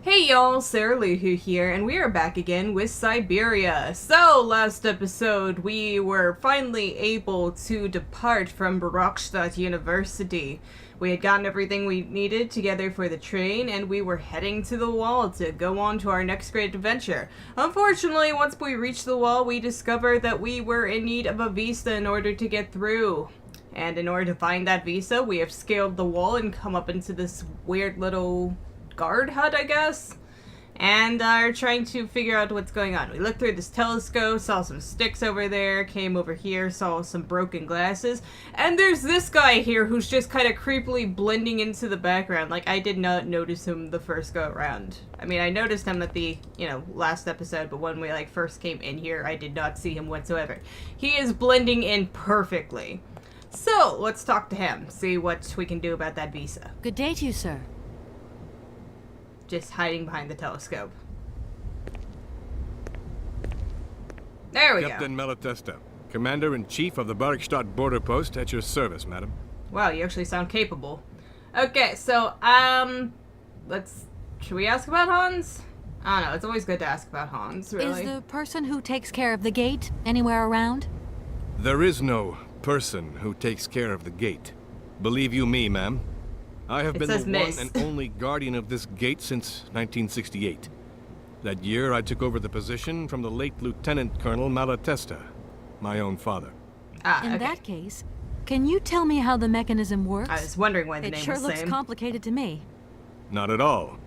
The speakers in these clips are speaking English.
Hey y'all, Sarah Luhu here, and we are back again with Syberia. So, last episode, we were finally able to depart from Barokstadt University. We had gotten everything we needed together for the train, and we were heading to the wall to go on to our next great adventure. Unfortunately, once we reached the wall, we discovered that we were in need of a visa in order to get through. And in order to find that visa, we have scaled the wall and come up into this weird little guard hut, I guess, and are trying to figure out what's going on. We looked through this telescope, saw some sticks over there, came over here, saw some broken glasses, and there's this guy here who's just kind of creepily blending into the background. Like, I did not notice him the first go around. I mean, I noticed him at the, last episode, but when we, first came in here, I did not see him whatsoever. He is blending in perfectly. So, let's talk to him, see what we can do about that visa. Good day to you, sir. Just hiding behind the telescope. There we Captain go. Malatesta, Commander-in-Chief of the Barokstadt border post, at your service, madam. Wow, you actually sound capable. Okay, so, should we ask about Hans? I don't know, it's always good to ask about Hans, really. Is the person who takes care of the gate anywhere around? There is no person who takes care of the gate. Believe you me, ma'am. I have been the one and only guardian of this gate since 1968. That year, I took over the position from the late Lieutenant Colonel Malatesta, my own father. In that case, can you tell me how the mechanism works? I was wondering why the name was the same. It sure looks complicated to me. Not at all.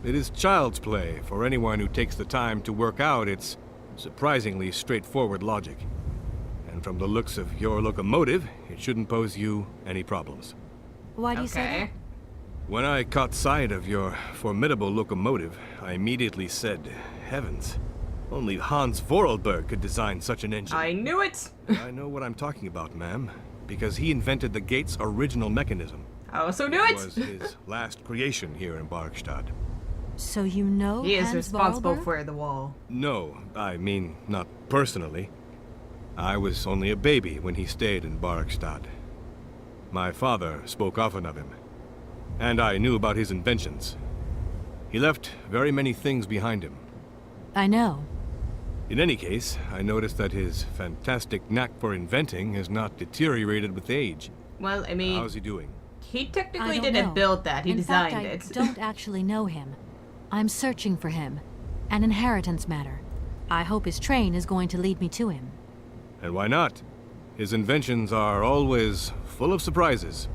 It is child's play for anyone who takes the time to work out its surprisingly straightforward logic. And from the looks of your locomotive, it shouldn't pose you any problems. Why do you say that? When I caught sight of your formidable locomotive, I immediately said, heavens, only Hans Vorarlberg could design such an engine. I knew it! I know what I'm talking about, ma'am, because he invented the gate's original mechanism. I also knew it! It was his last creation here in Barokstadt. So you know he is Hans responsible Vorarlberg? for the wall. No, I mean, not personally. I was only a baby when he stayed in Barokstadt. My father spoke often of him, and I knew about his inventions. He left very many things behind him. I know. In any case, I noticed that his fantastic knack for inventing has not deteriorated with age. Well, I mean, how's he doing? He technically didn't build that, he designed it. In fact, I don't actually know him. I'm searching for him. An inheritance matter. I hope his train is going to lead me to him. And why not? His inventions are always full of surprises.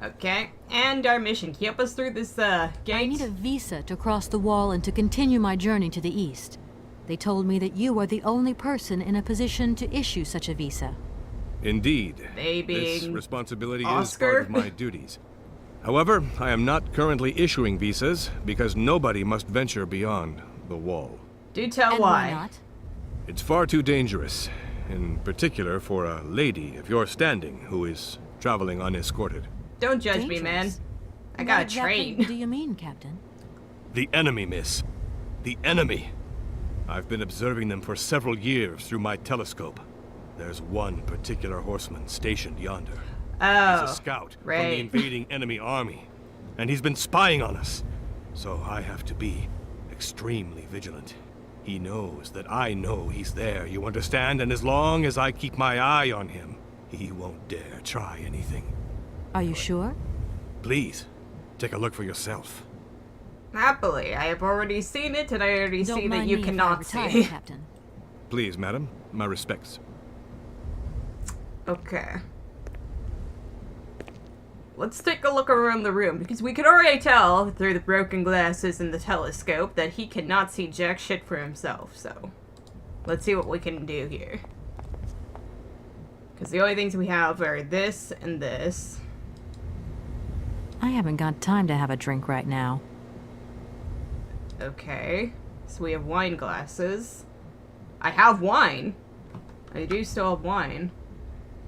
Okay, and our mission. Can you help us through this, gate? I need a visa to cross the wall and to continue my journey to the east. They told me that you are the only person in a position to issue such a visa. Indeed. They being this responsibility Oscar? is part of my duties. However, I am not currently issuing visas because nobody must venture beyond the wall. Do tell And why not? It's far too dangerous, in particular for a lady of your standing who is traveling unescorted. Don't judge me, man. I got a train. What do you mean, Captain? The enemy, miss. The enemy. I've been observing them for several years through my telescope. There's one particular horseman stationed yonder. Oh, he's a scout right. from the invading enemy army, and he's been spying on us. So I have to be extremely vigilant. He knows that I know he's there, you understand? And as long as I keep my eye on him, he won't dare try anything. Are you sure? Please, take a look for yourself. Happily. I have already seen it, and I already see that you Don't mind me if I cannot retire, see. Captain. Please, madam, my respects. Okay. Let's take a look around the room, because we can already tell through the broken glasses and the telescope that he cannot see jack shit for himself, so let's see what we can do here. Because the only things we have are this and this. I haven't got time to have a drink right now. Okay. So we have wine glasses. I have wine. I do still have wine.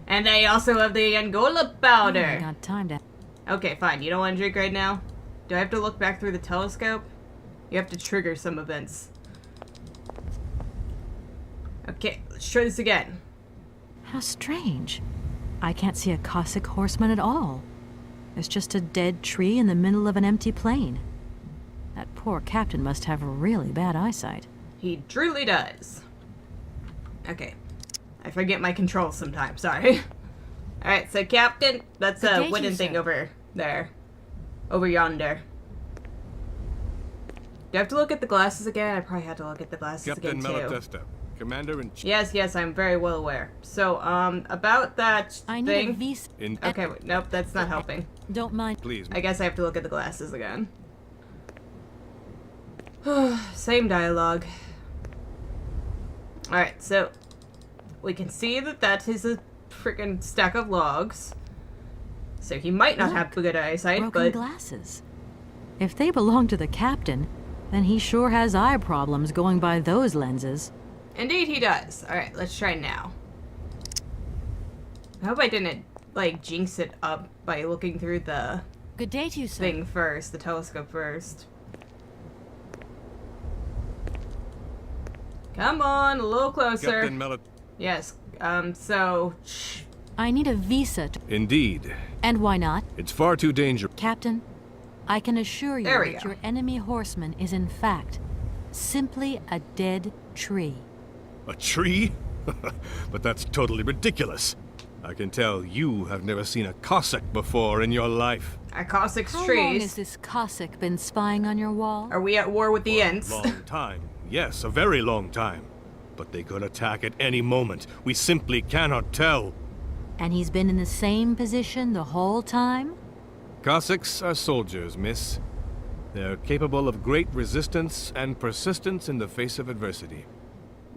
And I also have the Angola powder. I haven't got time to... Okay, fine. You don't want to drink right now? Do I have to look back through the telescope? You have to trigger some events. Okay, let's try this again. How strange. I can't see a Cossack horseman at all. There's just a dead tree in the middle of an empty plain. That poor captain must have really bad eyesight. He truly does. Okay. I forget my controls sometimes, sorry. Alright, so Captain, that's a wooden thing over there. Over yonder. Do I have to look at the glasses again? I probably had to look at the glasses again, too. Captain Malatesta, Commander-in-Chief. Yes, I'm very well aware. So, about that I need thing... a visa. Okay, wait, nope, that's not helping. Don't mind. Please. I guess I have to look at the glasses again. Same dialogue. Alright, so... we can see that that is a freaking stack of logs. So he might not have good eyesight, Broken but... glasses. If they belong to the captain, then he sure has eye problems going by those lenses. Indeed he does. Alright, let's try now. I hope I didn't, like, jinx it up by looking through the Good day to you, sir. thing first, the telescope first. Come on, a little closer. Captain Malat... Yes, so... I need a visa to... Indeed. And why not? It's far too dangerous. Captain, I can assure you There we that go. your enemy horseman is in fact simply a dead tree. A tree? But that's totally ridiculous. I can tell you have never seen a Cossack before in your life. Our Cossack's How long trees. has this Cossack been spying on your wall? Are we at war with the Ents? Long time. Yes, a very long time. But they could attack at any moment. We simply cannot tell. And he's been in the same position the whole time? Cossacks are soldiers, miss. They're capable of great resistance and persistence in the face of adversity.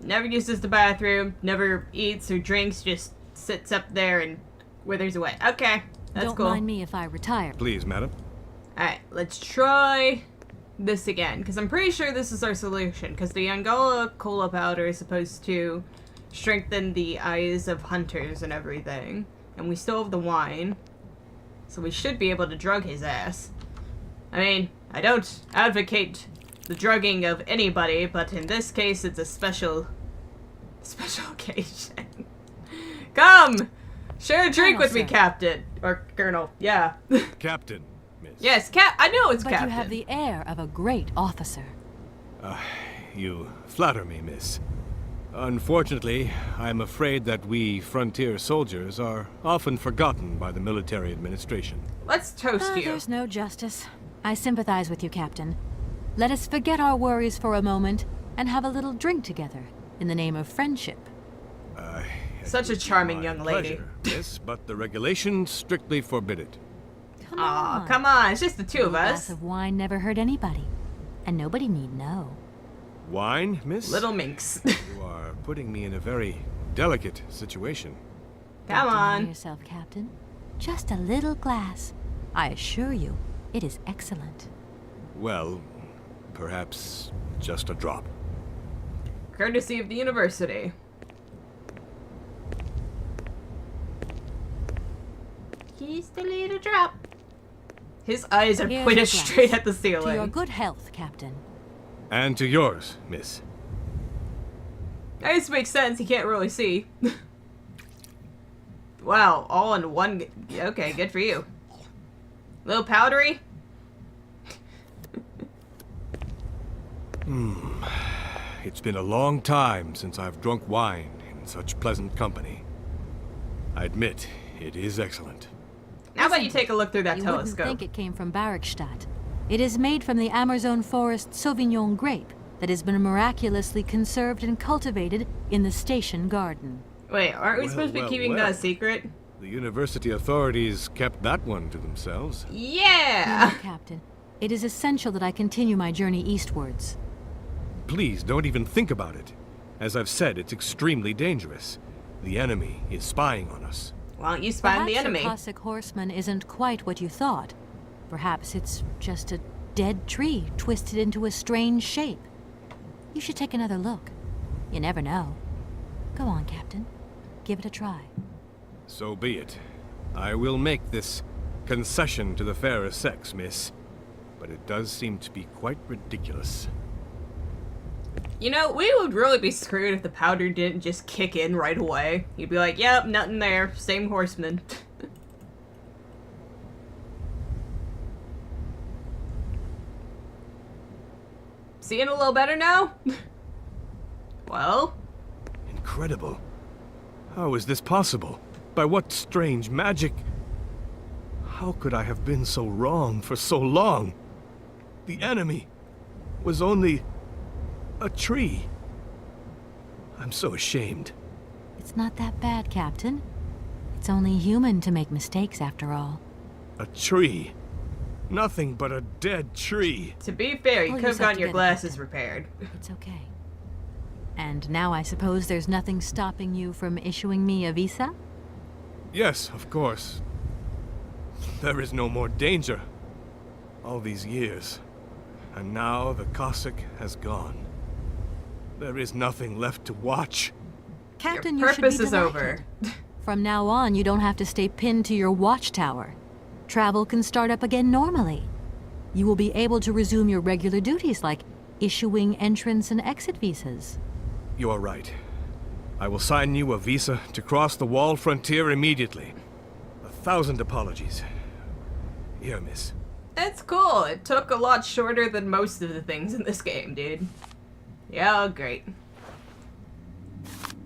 Never uses the bathroom, never eats or drinks, just sits up there and withers away. Okay, that's Don't cool. mind me if I retire. Please, madam. Alright, let's try this again, because I'm pretty sure this is our solution, because the Angola cola powder is supposed to strengthen the eyes of hunters and everything. And we still have the wine, so we should be able to drug his ass. I mean, I don't advocate the drugging of anybody, but in this case it's a special occasion. Come! Share a drink Colonel, with me, sir. Captain. Or Colonel, yeah. Captain, miss. Yes, I know it's But Captain. you have the air of a great officer. You flatter me, miss. Unfortunately, I'm afraid that we frontier soldiers are often forgotten by the military administration. Let's toast you. There's no justice. I sympathize with you, Captain. Let us forget our worries for a moment and have a little drink together in the name of friendship. Such a charming young lady. Pleasure, miss, but the regulations strictly forbid it. Come Aw, on. come on, it's just the two of A glass us. of wine never hurt anybody. And nobody need know. Wine, miss? Little minx. You are putting me in a very delicate situation. Come Don't deny on. yourself, Captain. Just a little glass. I assure you, it is excellent. Well, perhaps just a drop. Courtesy of the university. Just a little drop. His eyes are Here's pointed your glass. straight at the To your ceiling. good health, Captain. And to yours, miss. This makes sense, he can't really see. Wow, all in one... Okay, good for you. Little powdery? It's been a long time since I've drunk wine in such pleasant company. I admit, it is excellent. How about you take a look through that You telescope? wouldn't think it came from Barrackstadt. It is made from the Amazon forest Sauvignon grape that has been miraculously conserved and cultivated in the station garden. Wait, aren't we Well, supposed to be well, keeping well. that a secret? The university authorities kept that one to themselves. Yeah! No, Captain. It is essential that I continue my journey eastwards. Please don't even think about it. As I've said, it's extremely dangerous. The enemy is spying on us. Why don't you spy on the Perhaps enemy? your Cossack horseman isn't quite what you thought. Perhaps it's just a dead tree twisted into a strange shape. You should take another look. You never know. Go on, Captain. Give it a try. So be it. I will make this concession to the fairer sex, miss. But it does seem to be quite ridiculous. You know, we would really be screwed if the powder didn't just kick in right away. You'd be like, yep, nothing there. Same horseman. Seeing a little better now? Well? Incredible. How is this possible? By what strange magic? How could I have been so wrong for so long? The enemy was only a tree. I'm so ashamed. It's not that bad, Captain. It's only human to make mistakes, after all. A tree. Nothing but a dead tree. To be fair, you Oh, could you have just have gotten to your get it, glasses Captain. repaired. It's okay. And now I suppose there's nothing stopping you from issuing me a visa? Yes, of course. There is no more danger. All these years. And now the Cossack has gone. There is nothing left to watch. Captain, Your you should be purpose is delighted. over. From now on, you don't have to stay pinned to your watchtower. Travel can start up again normally. You will be able to resume your regular duties like issuing entrance and exit visas. You are right. I will sign you a visa to cross the wall frontier immediately. 1,000 apologies. Here, miss. It's cool. It took a lot shorter than most of the things in this game, dude. Yeah, great.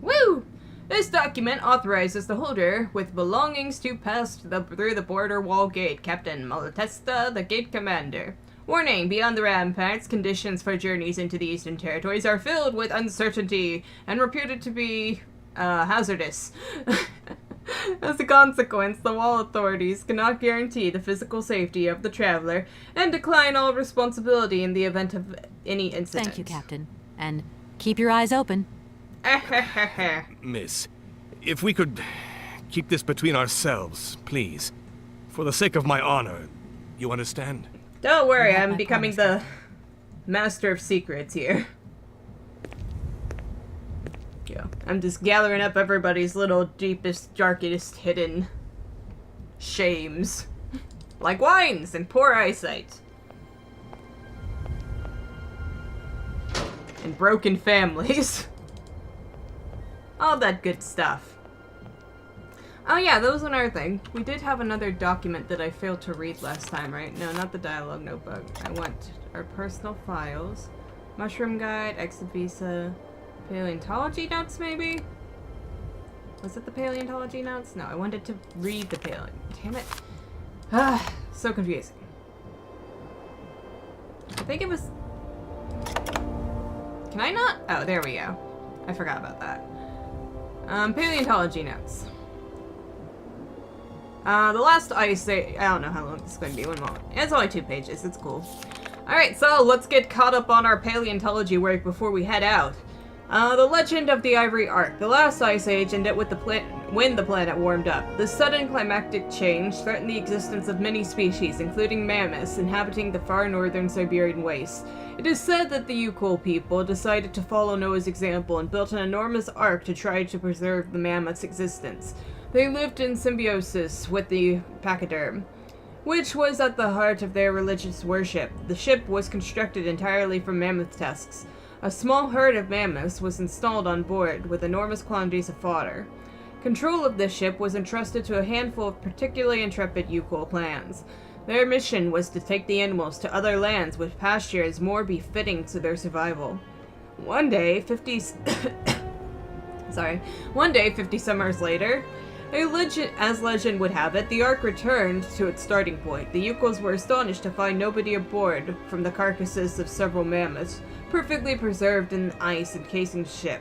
Woo! This document authorizes the holder with belongings to pass through the border wall gate. Captain Malatesta, the gate commander. Warning, beyond the ramparts, conditions for journeys into the Eastern Territories are filled with uncertainty and reputed to be hazardous. As a consequence, the wall authorities cannot guarantee the physical safety of the traveler and decline all responsibility in the event of any incident. Thank you, Captain. And keep your eyes open. Miss, if we could keep this between ourselves, please. For the sake of my honor, you understand? Don't worry, You have I'm my becoming promise. the master of secrets here. Yeah, I'm just gathering up everybody's little deepest, darkest hidden shames. Like wines and poor eyesight. And broken families. All that good stuff. Oh yeah, that was another thing. We did have another document that I failed to read last time, right? No, not the dialogue notebook. I want our personal files. Mushroom guide, exit visa, paleontology notes maybe? Was it the paleontology notes? No, I wanted to read the Damn it. Ah, so confusing. I think it was... Can I not? Oh, there we go. I forgot about that. Paleontology notes. The last ice age... I don't know how long this is going to be. One moment. It's only 2 pages. It's cool. Alright, so let's get caught up on our paleontology work before we head out. The legend of the Ivory Ark. The last ice age ended with when the planet warmed up. The sudden climactic change threatened the existence of many species, including mammoths, inhabiting the far northern Siberian wastes. It is said that the Yukol people decided to follow Noah's example and built an enormous ark to try to preserve the mammoth's existence. They lived in symbiosis with the pachyderm, which was at the heart of their religious worship. The ship was constructed entirely from mammoth tusks. A small herd of mammoths was installed on board, with enormous quantities of fodder. Control of this ship was entrusted to a handful of particularly intrepid Yukol clans. Their mission was to take the animals to other lands with pastures more befitting to their survival. One day, 50 summers later, as legend would have it, the Ark returned to its starting point. The Yukols were astonished to find nobody aboard from the carcasses of several mammoths, perfectly preserved in ice encasing the ship.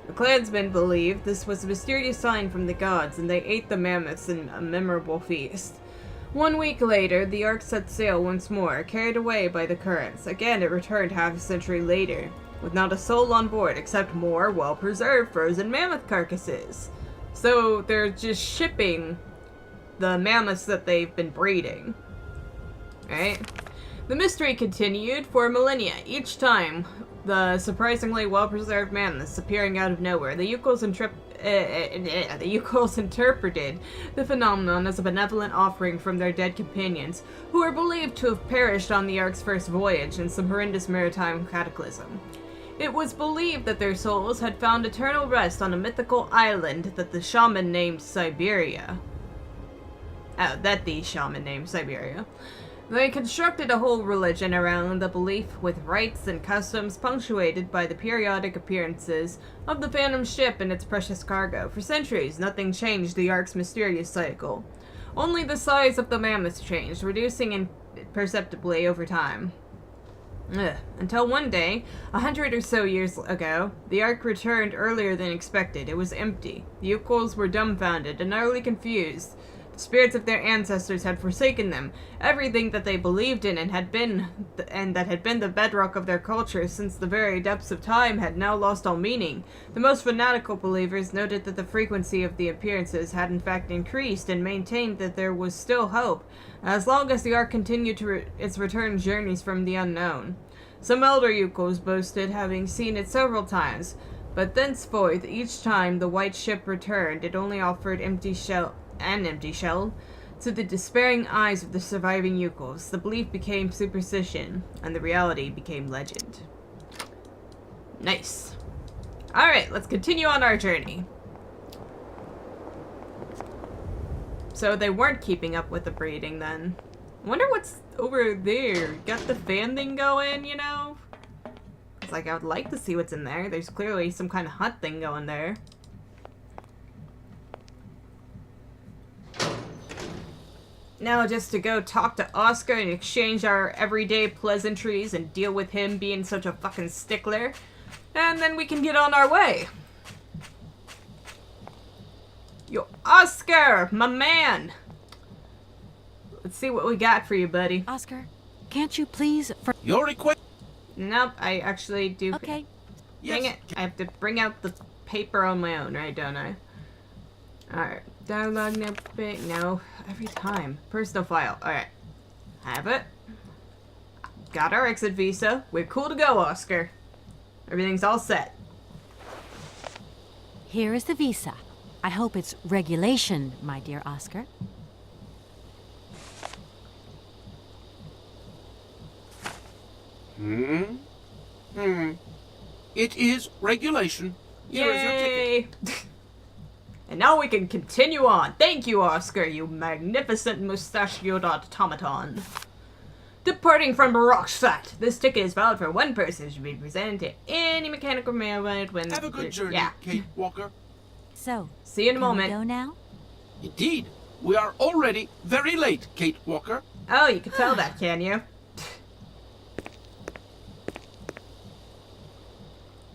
The clansmen believed this was a mysterious sign from the gods, and they ate the mammoths in a memorable feast. 1 week later, the Ark set sail once more, carried away by the currents. Again, it returned half a century later, with not a soul on board except more well-preserved frozen mammoth carcasses. So they're just shipping the mammoths that they've been breeding. Right? The mystery continued for millennia, each time the surprisingly well-preserved mammoths appearing out of nowhere. The Yukols interpreted the phenomenon as a benevolent offering from their dead companions, who are believed to have perished on the Ark's first voyage in some horrendous maritime cataclysm. It was believed that their souls had found eternal rest on a mythical island that the shaman named Syberia. They constructed a whole religion around the belief, with rites and customs punctuated by the periodic appearances of the Phantom ship and its precious cargo. For centuries, nothing changed the Ark's mysterious cycle. Only the size of the mammoth changed, reducing imperceptibly over time. Until one day, 100 or so years ago, the Ark returned earlier than expected. It was empty. The Ukals were dumbfounded and utterly confused. The spirits of their ancestors had forsaken them. Everything that they believed in and that had been the bedrock of their culture since the very depths of time had now lost all meaning. The most fanatical believers noted that the frequency of the appearances had in fact increased and maintained that there was still hope, as long as the Ark continued its return journeys from the unknown. Some elder Ukals boasted having seen it several times, but thenceforth, each time the white ship returned, it only offered an empty shell to the despairing eyes of the surviving Ukals. The belief became superstition, and the reality became legend. Nice. Alright, let's continue on our journey. So they weren't keeping up with the breeding then. I wonder what's over there. Got the fan thing going, you know? It's like I would like to see what's in there. There's clearly some kind of hut thing going there. Now just to go talk to Oscar and exchange our everyday pleasantries and deal with him being such a fucking stickler. And then we can get on our way. Yo, Oscar, my man! Let's see what we got for you, buddy. Oscar, can't you please... Your request? Nope, I actually do... Okay. Dang it, I have to bring out the paper on my own, right, don't I? Alright, dialogue notebook, no, every time. Personal file, alright. Have it. Got our exit visa. We're cool to go, Oscar. Everything's all set. Here is the visa. I hope it's regulation, my dear Oscar. It is regulation. Here is your ticket. Yay! And now we can continue on. Thank you, Oscar, you magnificent mustachioed automaton. Departing from Rockstadt. This ticket is valid for one person. Should be presented to any mechanical railroad when... Have a good journey, Kate Walker. So, see you in a can moment. we go now? Indeed. We are already very late, Kate Walker. Oh, you can tell that, can you?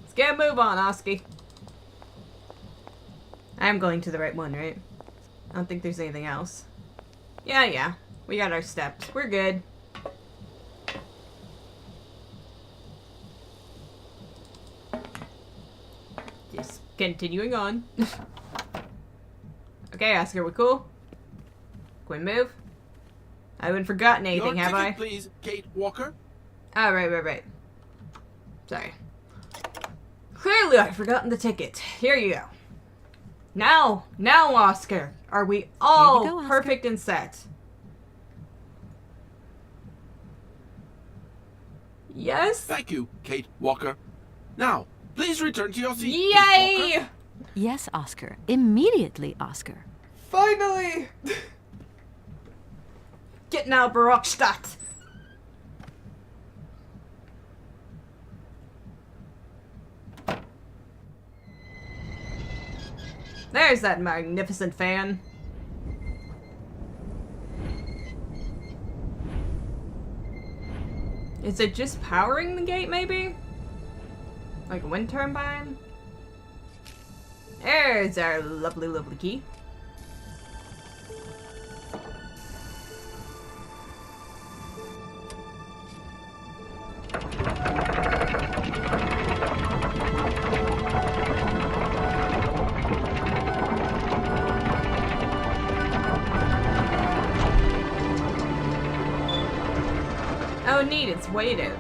Let's get a move on, Oski. I'm going to the right one, right? I don't think there's anything else. Yeah. We got our steps. We're good. Just continuing on. Okay, Oscar, we cool? Can we move? I haven't forgotten anything, Your have ticket, I? please, Kate Walker. Oh, right. Sorry. Clearly I've forgotten the ticket. Here you go. Now, Oscar, are we all go, Oscar. perfect and set? Yes? Thank you, Kate Walker. Now, please return to your seat, Kate Yay! Walker. Yes, Oscar. Immediately, Oscar. Finally! Getting out of Rockstadt. There's that magnificent fan. Is it just powering the gate, maybe? Like a wind turbine? There's our lovely key. Oh, neat, it's weighted.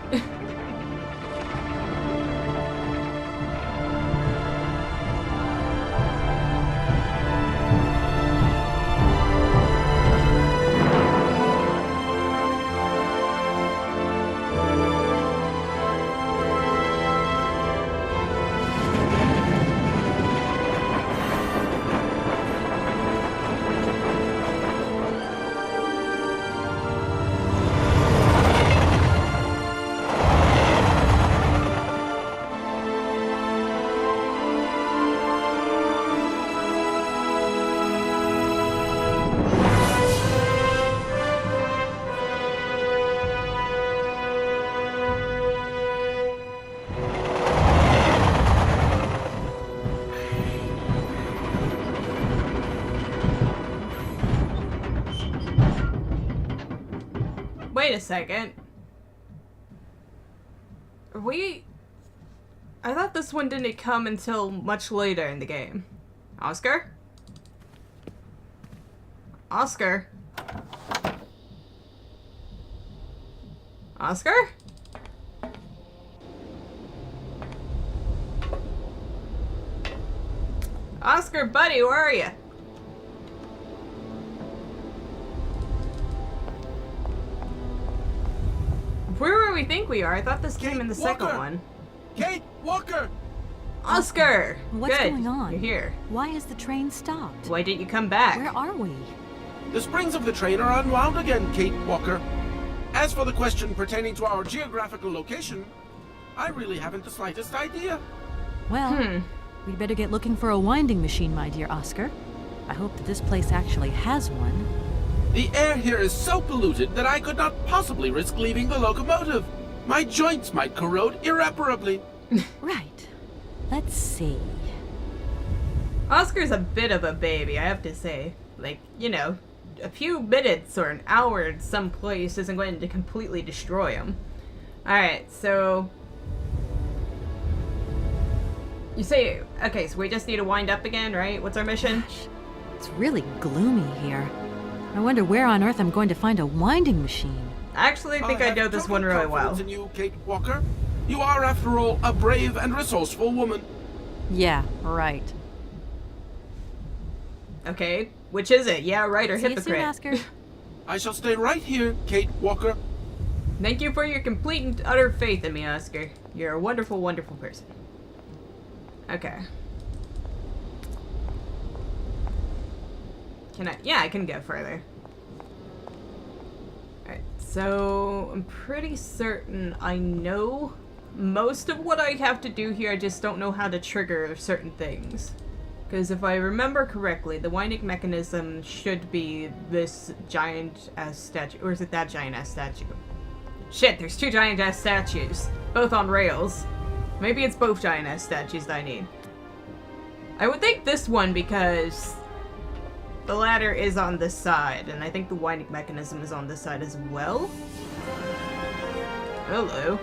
wait a second. I thought this one didn't come until much later in the game. Oscar? Oscar? Oscar? Oscar, buddy, where are you? Where do we think we are? I thought this came in the second one. Kate Walker! Oscar! What's Good. going on? You're here. Why has the train stopped? Why didn't you come back? Where are we? The springs of the train are unwound again, Kate Walker. As for the question pertaining to our geographical location, I really haven't the slightest idea. Well, we'd better get looking for a winding machine, my dear Oscar. I hope that this place actually has one. The air here is so polluted that I could not possibly risk leaving the locomotive. My joints might corrode irreparably. Right. Let's see. Oscar's a bit of a baby, I have to say. Like, you know, a few minutes or an hour in some place isn't going to completely destroy him. Alright, so... You say... Okay, so we just need to wind up again, right? What's our mission? Gosh, it's really gloomy here. I wonder where on earth I'm going to find a winding machine. I actually think I know this one really well. In you, Kate Walker. You are, after all, a brave and resourceful woman. Yeah, right. Okay, which is it? Yeah, right, or See you hypocrite? soon, Oscar. I shall stay right here, Kate Walker. Thank you for your complete and utter faith in me, Oscar. You're a wonderful, wonderful person. Okay. Can I? Yeah, I can go further. Alright, so I'm pretty certain I know most of what I have to do here. I just don't know how to trigger certain things. Because if I remember correctly, the winding mechanism should be this giant-ass statue. Or is it that giant-ass statue? Shit, there's two giant-ass statues. Both on rails. Maybe it's both giant-ass statues that I need. I would think this one because the ladder is on this side, and I think the winding mechanism is on this side as well. Hello.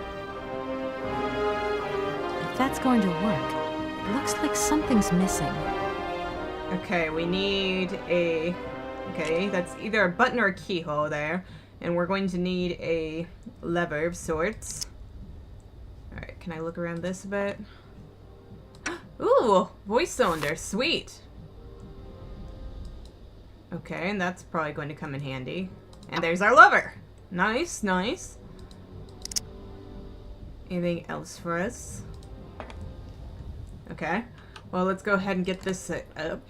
If that's going to work, it looks like something's missing. Okay, we need a... Okay, that's either a button or a keyhole there. And we're going to need a lever of sorts. Alright, can I look around this a bit? Ooh, voice cylinder, sweet. Okay, and that's probably going to come in handy. And there's our lever. Nice, nice. Anything else for us? Okay. Well, let's go ahead and get this set up.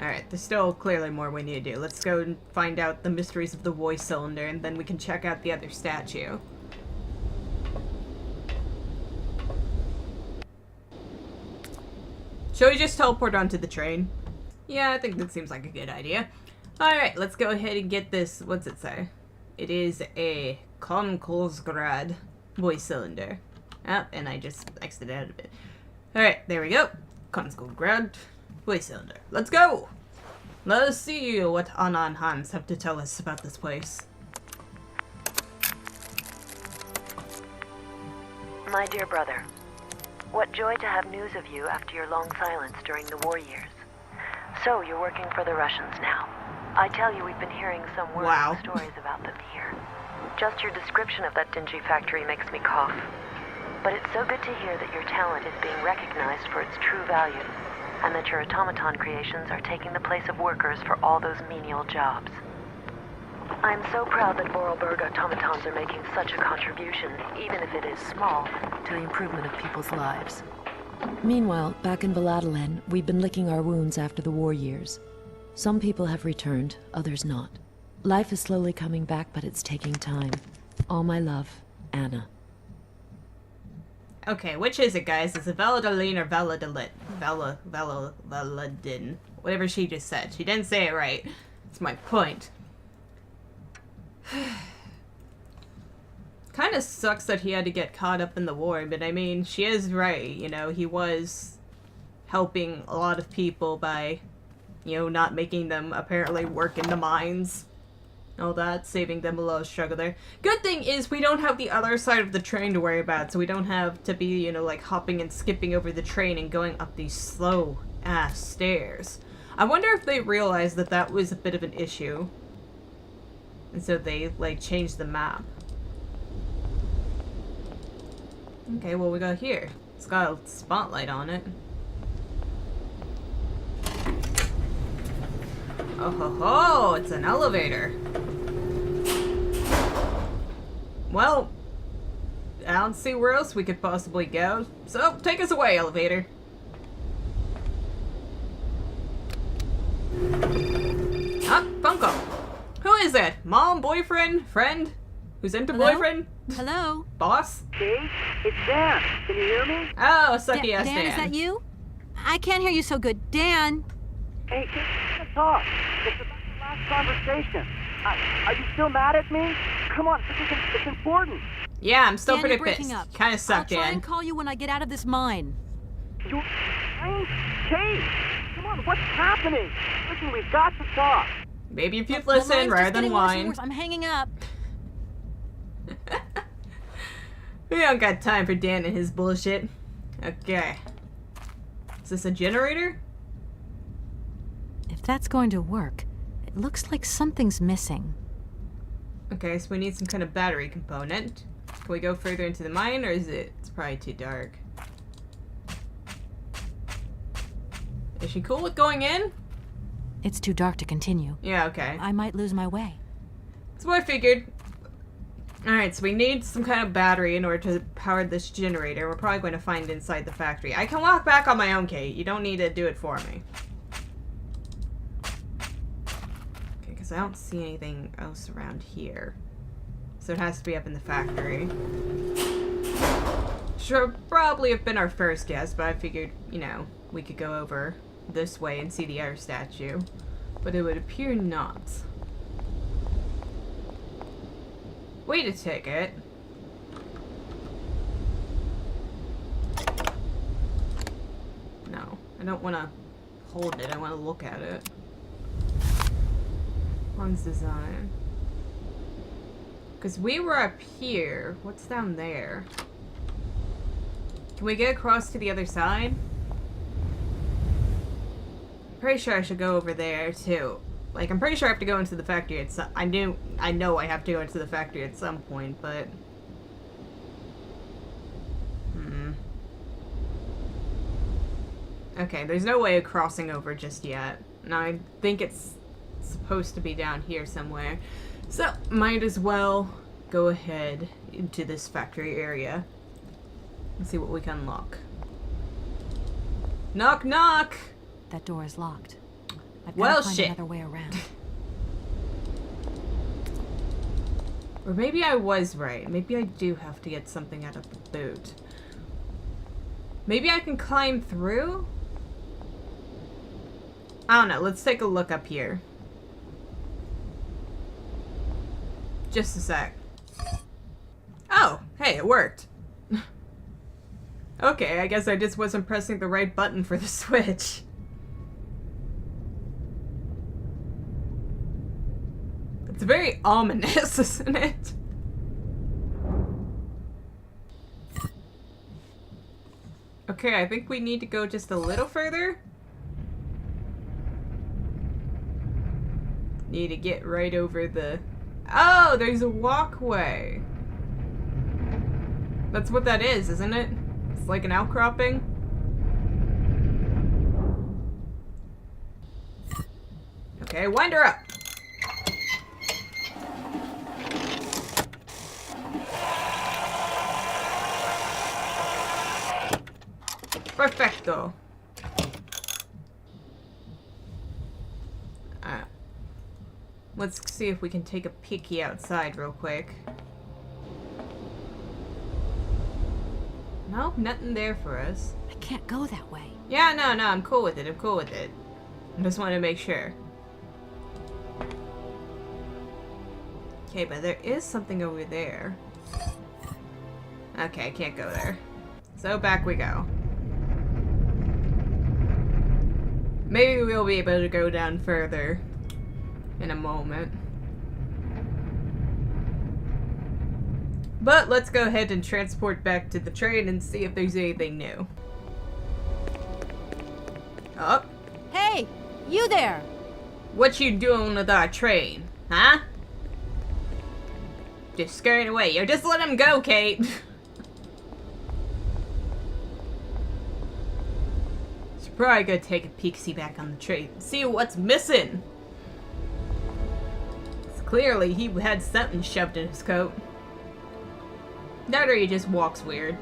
Alright, there's still clearly more we need to do. Let's go and find out the mysteries of the voice cylinder, and then we can check out the other statue. Shall we just teleport onto the train? Yeah, I think that seems like a good idea. Alright, let's go ahead and get this. What's it say? It is a Syberia voice cylinder. Oh, and I just exited out of it. Alright, there we go. Syberia voice cylinder. Let's go! Let us see what Anna and Hans have to tell us about this place. My dear brother, what joy to have news of you after your long silence during the war years. So, you're working for the Russians now. I tell you, we've been hearing some worrying stories about them here. Just your description of that dingy factory makes me cough. But it's so good to hear that your talent is being recognized for its true value, and that your automaton creations are taking the place of workers for all those menial jobs. I'm so proud that Vorarlberg automatons are making such a contribution, even if it is small, to the improvement of people's lives. Meanwhile, back in Valladolid, we've been licking our wounds after the war years. Some people have returned, others not. Life is slowly coming back, but it's taking time. All my love, Anna. Okay, which is it, guys? Is it Valladolid or Valladolid? Valladin. Whatever she just said. She didn't say it right. That's my point. Kind of sucks that he had to get caught up in the war, but I mean, she is right. You know, he was helping a lot of people by You know, not making them apparently work in the mines. All that, saving them a little struggle there. Good thing is we don't have the other side of the train to worry about, so we don't have to be, you know, like hopping and skipping over the train and going up these slow-ass stairs. I wonder if they realized that that was a bit of an issue. And so they, like, changed the map. Okay, what we got here? It's got a spotlight on it. Oh ho ho! It's an elevator. Well, I don't see where else we could possibly go. So, take us away, elevator. Ah, phone call. Who is it? Mom, boyfriend, friend? Who's into Hello? boyfriend? Hello? Boss? Kate, it's Dan. Can you hear me? Oh, sucky ass Dan, Dan. is that you? I can't hear you so good. Dan! Hey, Kate, let's talk. It's about the last conversation. Are you still mad at me? Come on, it's important. Yeah, I'm still Dan, pretty you're breaking pissed. up. Kinda suck, I'll try Dan. and call you when I get out of this mine. You... Kate, come on, what's happening? Listen, we've got to talk. Maybe if you'd The listen mine's rather just than getting worse and whine. worse. I'm hanging up. We don't got time for Dan and his bullshit. Okay. Is this a generator? If that's going to work, it looks like something's missing. Okay, so we need some kind of battery component. Can we go further into the mine, or is it... It's probably too dark. Is she cool with going in? It's too dark to continue. Yeah, okay. I might lose my way. That's what I figured. Alright, so we need some kind of battery in order to power this generator. We're probably going to find inside the factory. I can walk back on my own, Kate. You don't need to do it for me. Okay, because I don't see anything else around here. So it has to be up in the factory. Should probably have been our first guess, but I figured, you know, we could go over this way and see the air statue. But it would appear not. Wait a ticket. No, I don't want to hold it. I want to look at it. One's design. Because we were up here. What's down there? Can we get across to the other side? Pretty sure I should go over there too. Like, I'm pretty sure I have to go into the factory at some... I know I have to go into the factory at some point, but... Okay, there's no way of crossing over just yet. Now, I think it's supposed to be down here somewhere. So, might as well go ahead into this factory area and see what we can unlock. Knock, knock! That door is locked. I've got Well, to find shit. another way around. Or maybe I was right. Maybe I do have to get something out of the boot. Maybe I can climb through? I don't know. Let's take a look up here. Just a sec. Oh, hey, it worked. Okay, I guess I just wasn't pressing the right button for the switch. It's very ominous, isn't it? Okay, I think we need to go just a little further. Need to get right over the... Oh, there's a walkway. That's what that is, isn't it? It's like an outcropping. Okay, wind her up. Perfecto. Let's see if we can take a peeky outside real quick. Nope, nothing there for us. I can't go that way. Yeah, no, I'm cool with it. I'm cool with it. I just want to make sure. Okay, but there is something over there. Okay, I can't go there. So back we go. Maybe we'll be able to go down further in a moment. But let's go ahead and transport back to the train and see if there's anything new. Oh. Hey, you there! What you doing with our train, huh? Just scurrying away. Yo, just let him go, Kate. Should probably go take a peek-see back on the train. See what's missing. Clearly, he had something shoved in his coat. That or he just walks weird.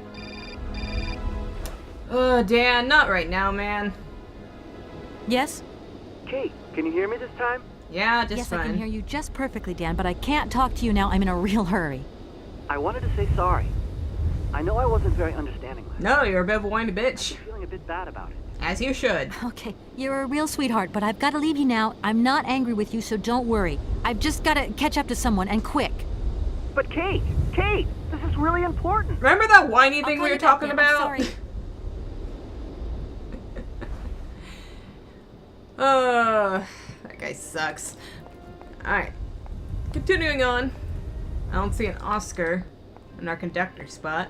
Oh, Dan, not right now, man. Yes? Kate, can you hear me this time? Yeah, just yes, fine. I can hear you just perfectly, Dan, but I can't talk to you now. I'm in a real hurry. I wanted to say sorry. I know I wasn't very understanding last No, you're a bit of a whiny I'm bitch. feeling a bit bad about it. As you should. Okay, you're a real sweetheart, but I've got to leave you now. I'm not angry with you, so don't worry. I've just got to catch up to someone, and quick. But Kate, this is really important. Remember that whiny thing I'll we call were you back, talking Dan. about? I'm sorry. That guy sucks. Alright. Continuing on. I don't see an Oscar in our conductor spot.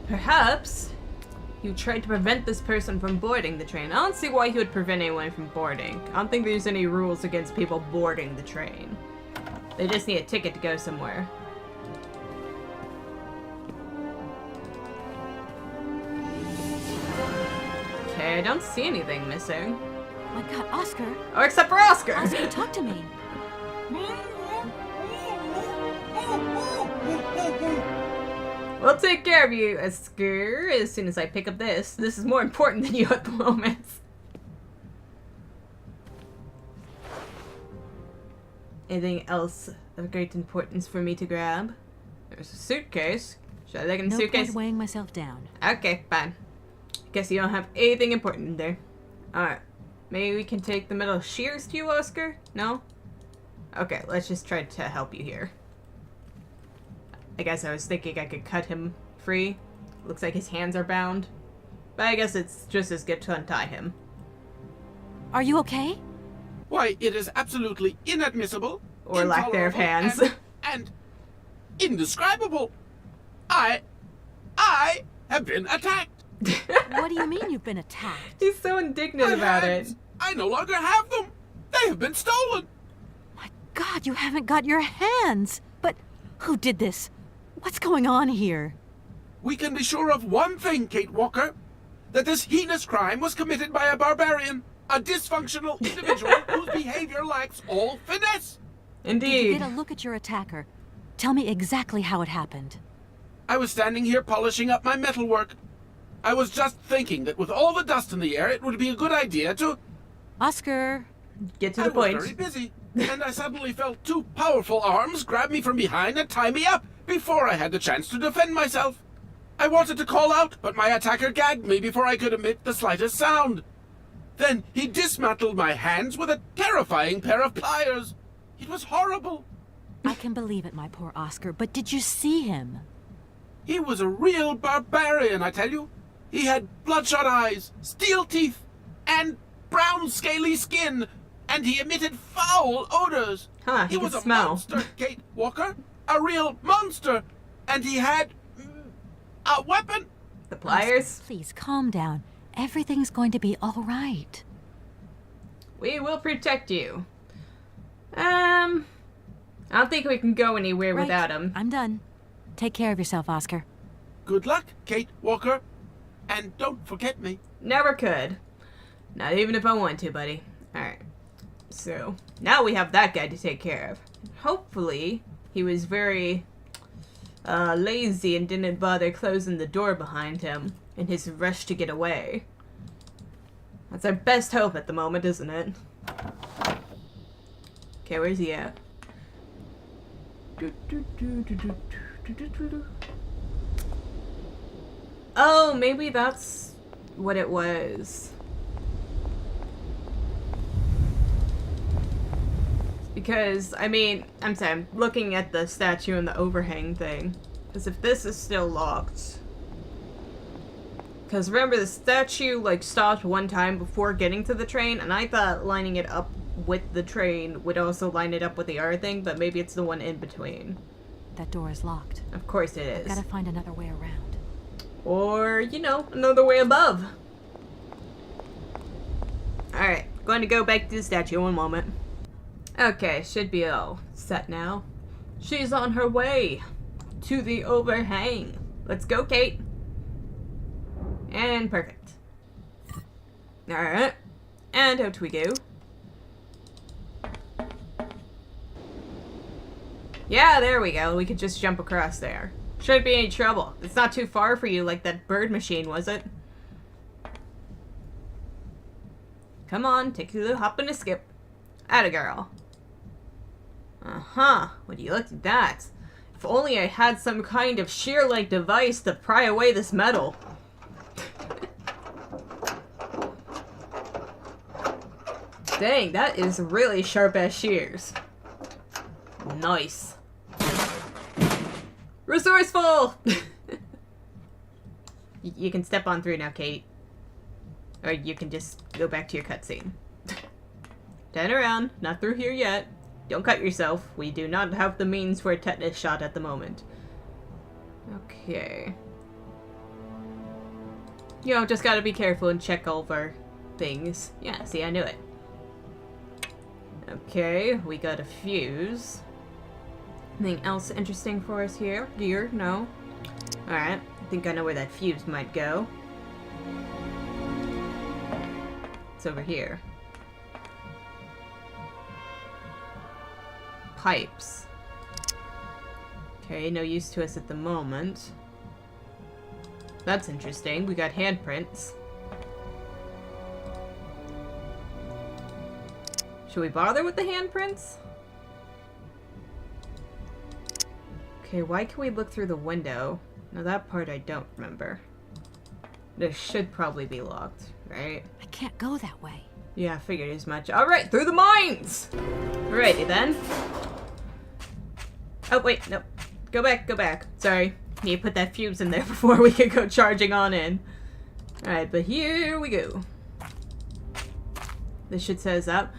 Perhaps he tried to prevent this person from boarding the train. I don't see why he would prevent anyone from boarding. I don't think there's any rules against people boarding the train. They just need a ticket to go somewhere. Okay, I don't see anything missing. My God, Oscar! Oh, except for Oscar! Oscar, talk to me. We'll take care of you, Oscar, as soon as I pick up this. This is more important than you at the moment. Anything else of great importance for me to grab? There's a suitcase. Should I look in the No suitcase? point weighing myself down. Okay, fine. Guess you don't have anything important in there. Alright. Maybe we can take the metal shears to you, Oscar? No? Okay, let's just try to help you here. I guess I was thinking I could cut him free. Looks like his hands are bound. But I guess it's just as good to untie him. Are you okay? Why, it is absolutely inadmissible. Or lack thereof hands. And indescribable. I have been attacked. What do you mean you've been attacked? He's so indignant about it. I no longer have them. They have been stolen. My God, you haven't got your hands! But who did this? What's going on here? We can be sure of one thing, Kate Walker. That this heinous crime was committed by a barbarian. A dysfunctional individual whose behavior lacks all finesse. Did you Indeed. get a look at your attacker? Tell me exactly how it happened. I was standing here polishing up my metalwork. I was just thinking that with all the dust in the air, it would be a good idea to... Oscar! Get to I the point. was very busy, and I suddenly felt two powerful arms grab me from behind and tie me up before I had the chance to defend myself. I wanted to call out, but my attacker gagged me before I could emit the slightest sound. Then he dismantled my hands with a terrifying pair of pliers. It was horrible. I can believe it, my poor Oscar, but did you see him? He was a real barbarian, I tell you. He had bloodshot eyes, steel teeth, and brown scaly skin, and he emitted foul odors. Huh, He he was could a smell. monster, Kate Walker. A real monster. And he had a weapon. The pliers. Please, calm down. Everything's going to be all right. We will protect you. I don't think we can go anywhere Right. without him. I'm done. Take care of yourself, Oscar. Good luck, Kate Walker. And don't forget me. Never could. Not even if I want to, buddy. Alright. So, now we have that guy to take care of. Hopefully, he was very lazy and didn't bother closing the door behind him in his rush to get away. That's our best hope at the moment, isn't it? Okay, where's he at? Oh, maybe that's what it was. Because, I mean, I'm sorry, I'm looking at the statue and the overhang thing. Because if this is still locked... Because remember, the statue, like, stopped one time before getting to the train, and I thought lining it up with the train would also line it up with the other thing, but maybe it's the one in between. That door is locked. Of course it is. Gotta find another way around. Or, you know, another way above. Alright, going to go back to the statue in one moment. Okay, should be all set now. She's on her way to the overhang. Let's go, Kate. And perfect. Alright. And out we go. Yeah, there we go. We could just jump across there. Shouldn't be any trouble. It's not too far for you like that bird machine, was it? Come on, take a little hop and a skip. Atta girl. Uh-huh. Would you look at that? If only I had some kind of shear-like device to pry away this metal. Dang, that is really sharp-ass shears. Nice. Resourceful! You can step on through now, Kate. Or you can just go back to your cutscene. Turn around. Not through here yet. Don't cut yourself. We do not have the means for a tetanus shot at the moment. Okay. You know, just gotta be careful and check over things. Yeah, see, I knew it. Okay, we got a fuse. Anything else interesting for us here? Gear? No? Alright, I think I know where that fuse might go. It's over here. Pipes. Okay, no use to us at the moment. That's interesting. We got handprints. Should we bother with the handprints? Okay, why can we look through the window? Now that part I don't remember. This should probably be locked, right? I can't go that way. Yeah, I figured as much. Alright, through the mines! Alrighty then. Oh, wait, no. Go back, go back. Sorry. Need to put that fuse in there before we can go charging on in. Alright, but here we go. This should set us up.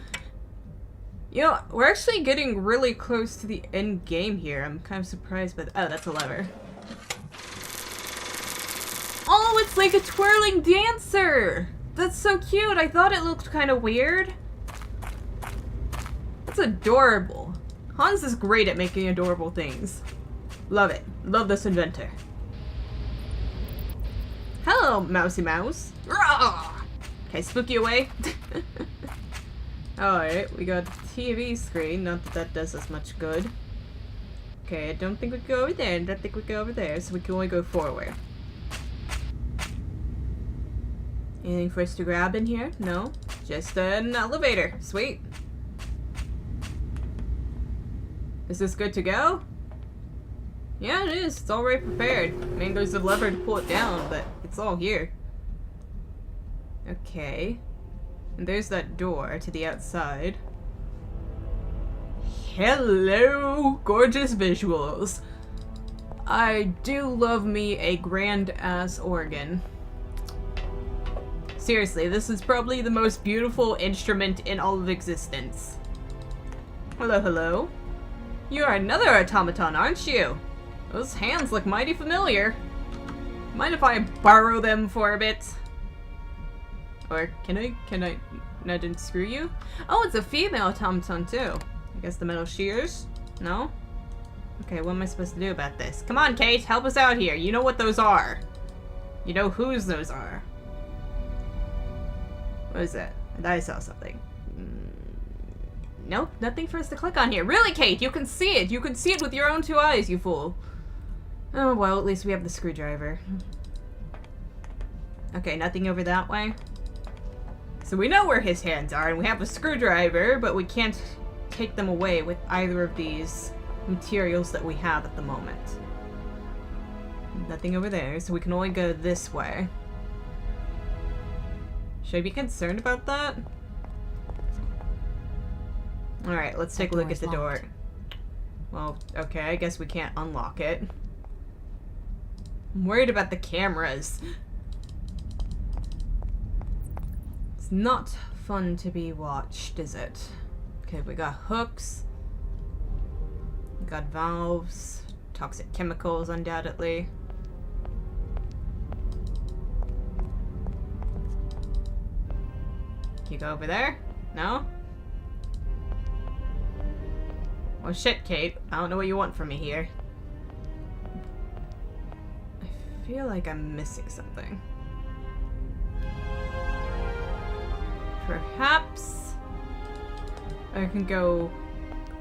You know, we're actually getting really close to the end game here. I'm kind of surprised, but oh, that's a lever. Oh, it's like a twirling dancer! That's so cute! I thought it looked kind of weird. That's adorable. Hans is great at making adorable things. Love it. Love this inventor. Hello, Mousy Mouse. Rawr! Okay, spook you away. Alright, we got a TV screen. Not that that does us much good. Okay, I don't think we can go over there. I don't think we can go over there, so we can only go forward. Anything for us to grab in here? No. Just an elevator. Sweet. Is this good to go? Yeah, it is. It's already prepared. I mean, there's a lever to pull it down, but it's all here. Okay. And there's that door to the outside. Hello! Gorgeous visuals. I do love me a grand-ass organ. Seriously, this is probably the most beautiful instrument in all of existence. Hello, hello. You are another automaton, aren't you? Those hands look mighty familiar. Mind if I borrow them for a bit? Or can I nudge and screw you? Oh, it's a female automaton too. I guess the metal shears? No? Okay, what am I supposed to do about this? Come on, Kate, help us out here. You know what those are. You know whose those are. What is that? I saw something. Nope, nothing for us to click on here. Really, Kate? You can see it. You can see it with your own two eyes, you fool. Oh, well, at least we have the screwdriver. Okay, nothing over that way. So we know where his hands are, and we have a screwdriver, but we can't take them away with either of these materials that we have at the moment. Nothing over there, so we can only go this way. Should I be concerned about that? Alright, let's take a look at the door. Well, okay, I guess we can't unlock it. I'm worried about the cameras. It's not fun to be watched, is it? Okay, we got hooks. We got valves. Toxic chemicals, undoubtedly. Can you go over there? No? Oh shit, Kate. I don't know what you want from me here. I feel like I'm missing something. Perhaps I can go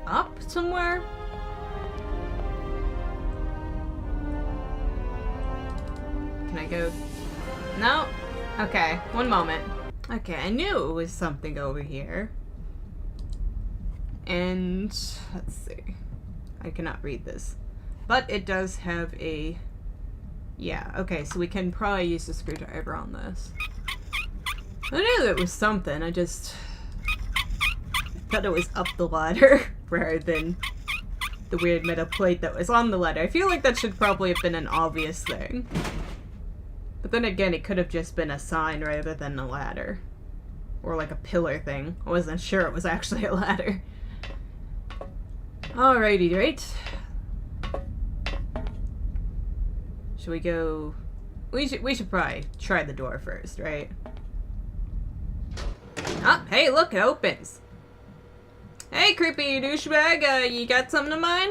up somewhere? Can I go? No? Okay, one moment. Okay, I knew it was something over here. And let's see. I cannot read this. But it does have a... Yeah, okay, so we can probably use the screwdriver on this. I knew it was something, I just thought it was up the ladder rather than the weird metal plate that was on the ladder. I feel like that should probably have been an obvious thing. But then again, it could have just been a sign rather than a ladder. Or like a pillar thing. I wasn't sure it was actually a ladder. Alrighty, right? Should we go... We should probably try the door first, right? Oh, hey, look, it opens. Hey, creepy douchebag, you got something of mine?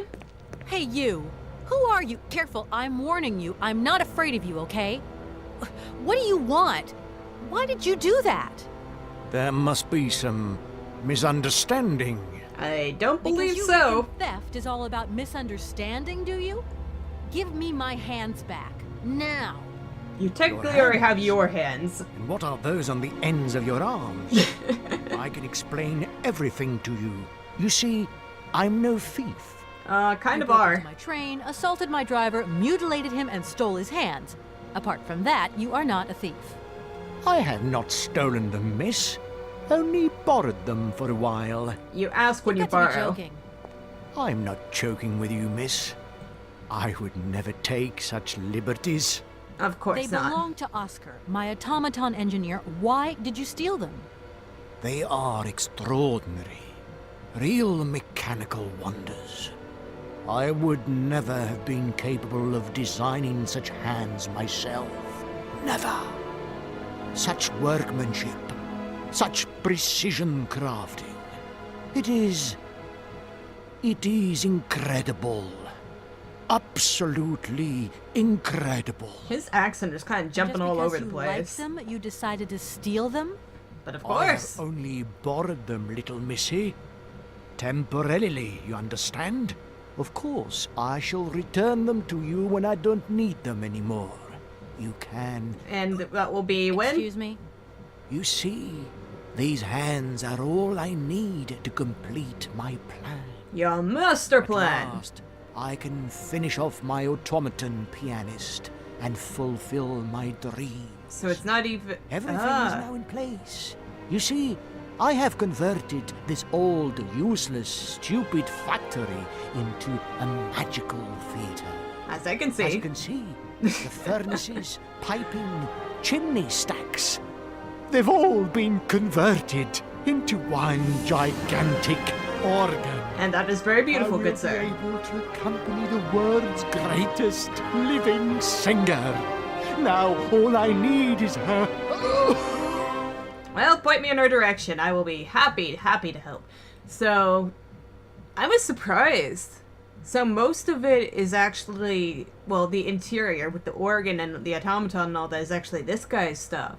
Hey, you. Who are you? Careful, I'm warning you. I'm not afraid of you, okay? What do you want? Why did you do that? There must be some misunderstanding. I don't believe because you so. reckon theft is all about misunderstanding, do you? Give me my hands back, now. You technically already have your hands. And what are those on the ends of your arms? I can explain everything to you. You see, I'm no thief. Kind of broke are. into my train, assaulted my driver, mutilated him, and stole his hands. Apart from that, you are not a thief. I have not stolen them, miss. Only borrowed them for a while. You ask when you You've got to be borrow. joking. I'm not joking with you, miss. I would never take such liberties. Of course They not. belong to Oscar, my automaton engineer. Why did you steal them? They are extraordinary. Real mechanical wonders. I would never have been capable of designing such hands myself. Never. Such workmanship. Such precision crafting. It is incredible. Absolutely incredible. His accent is kind of jumping all over the place. Just because you liked them, you decided to steal them? But of I course. have only borrowed them, little missy. Temporarily, you understand? Of course, I shall return them to you when I don't need them anymore. You can... And that will be when? Excuse me? You see, these hands are all I need to complete my plan. Your master plan. At last, I can finish off my automaton pianist and fulfill my dreams. So it's not even... Everything is now in place. You see, I have converted this old, useless, stupid factory into a magical theater. As I can see. As you can see, the furnaces, piping, chimney stacks, they've all been converted into one gigantic organ. And that is very beautiful, good sir. I will be able to accompany the world's greatest living singer. Now all I need is her. Well, point me in her direction. I will be happy to help. So, I was surprised. So most of it is actually, well, the interior with the organ and the automaton and all that is actually this guy's stuff.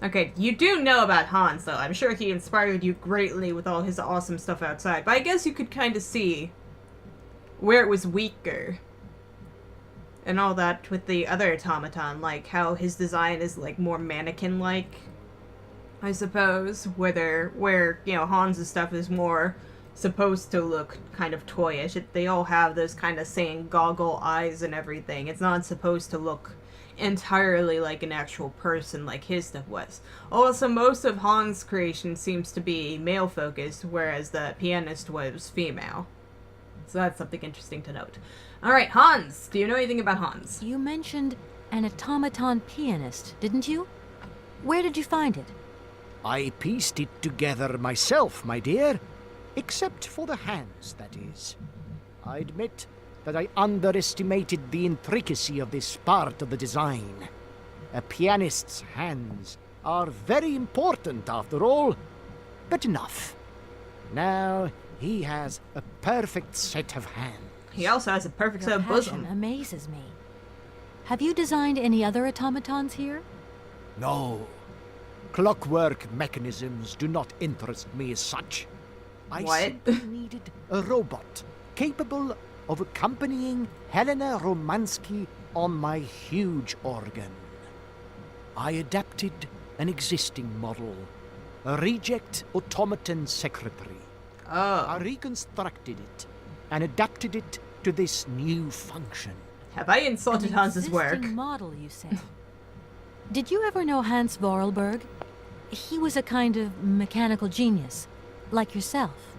Okay, you do know about Hans, though. I'm sure he inspired you greatly with all his awesome stuff outside. But I guess you could kind of see where it was weaker. And all that with the other automaton, like how his design is like more mannequin-like, I suppose. Where, you know, Hans' stuff is more supposed to look kind of toyish. They all have those kind of same goggle eyes and everything. It's not supposed to look entirely like an actual person like his stuff was. Also, most of Hans' creation seems to be male focused, whereas the pianist was female. So that's something interesting to note. Alright, Hans, do you know anything about Hans? You mentioned an automaton pianist, didn't you? Where did you find it? I pieced it together myself, my dear. Except for the hands, that is. I admit that I underestimated the intricacy of this part of the design. A pianist's hands are very important, after all. But enough. Now he has a perfect set of hands. He also has a perfect set Your of passion bosom. amazes me. Have you designed any other automatons here? No. Clockwork mechanisms do not interest me as such. I What? simply needed a robot capable of accompanying Helena Romansky on my huge organ. I adapted an existing model, a reject automaton secretary. I Oh. reconstructed it and adapted it to this new function. Have I insulted An Hans's work? existing model, you say? Did you ever know Hans Vorarlberg? He was a kind of mechanical genius, like yourself.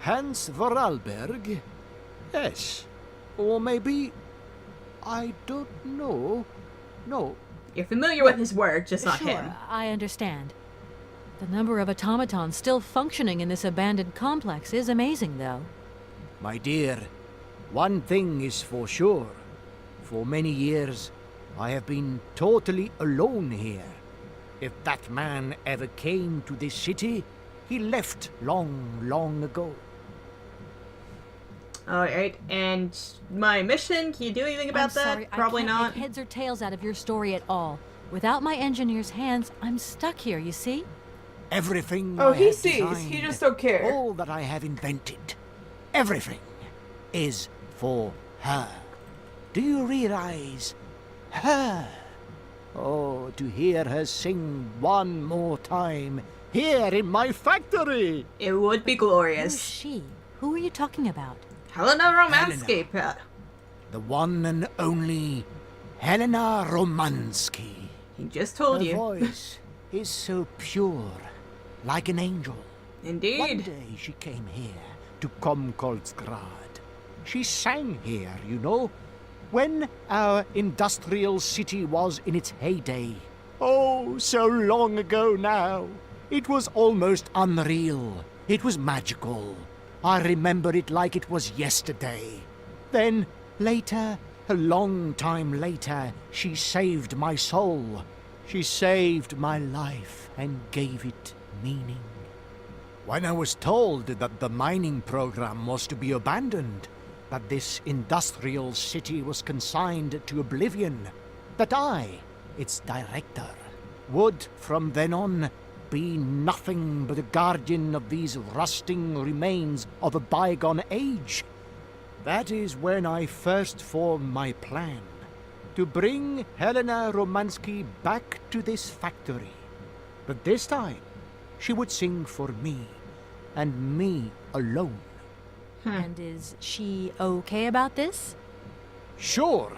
Hans Vorarlberg? Yes. Or maybe... I don't know. No. You're familiar with his work, just not Sure, him. I understand. The number of automatons still functioning in this abandoned complex is amazing, though. My dear, one thing is for sure. For many years, I have been totally alone here. If that man ever came to this city, he left long, long ago. Alright, and my mission, can you do anything about I'm that? sorry, Probably I can't not. make heads or tails out of your story at all. Without my engineer's hands, I'm stuck here, you see? Everything Oh, I he have sees. He designed, just don't care. all that I have invented, everything is for her. Do you realize? Her. Oh, to hear her sing one more time here in my factory. It would be Who's glorious. she? Who are you talking about? Helena Romansky. The one and only Helena Romansky. He just told Her you. voice is so pure, like an angel. One Indeed. day she came here to Komkolsgrad. She sang here, you know, when our industrial city was in its heyday. Oh, so long ago now. It was almost unreal. It was magical. I remember it like it was yesterday. Then, later, a long time later, she saved my soul. She saved my life and gave it meaning. When I was told that the mining program was to be abandoned, that this industrial city was consigned to oblivion, that I, its director, would from then on be nothing but a guardian of these rusting remains of a bygone age, that is when I first formed my plan to bring Helena Romansky back to this factory. But this time, she would sing for me, and me alone. And is she okay about this? Sure.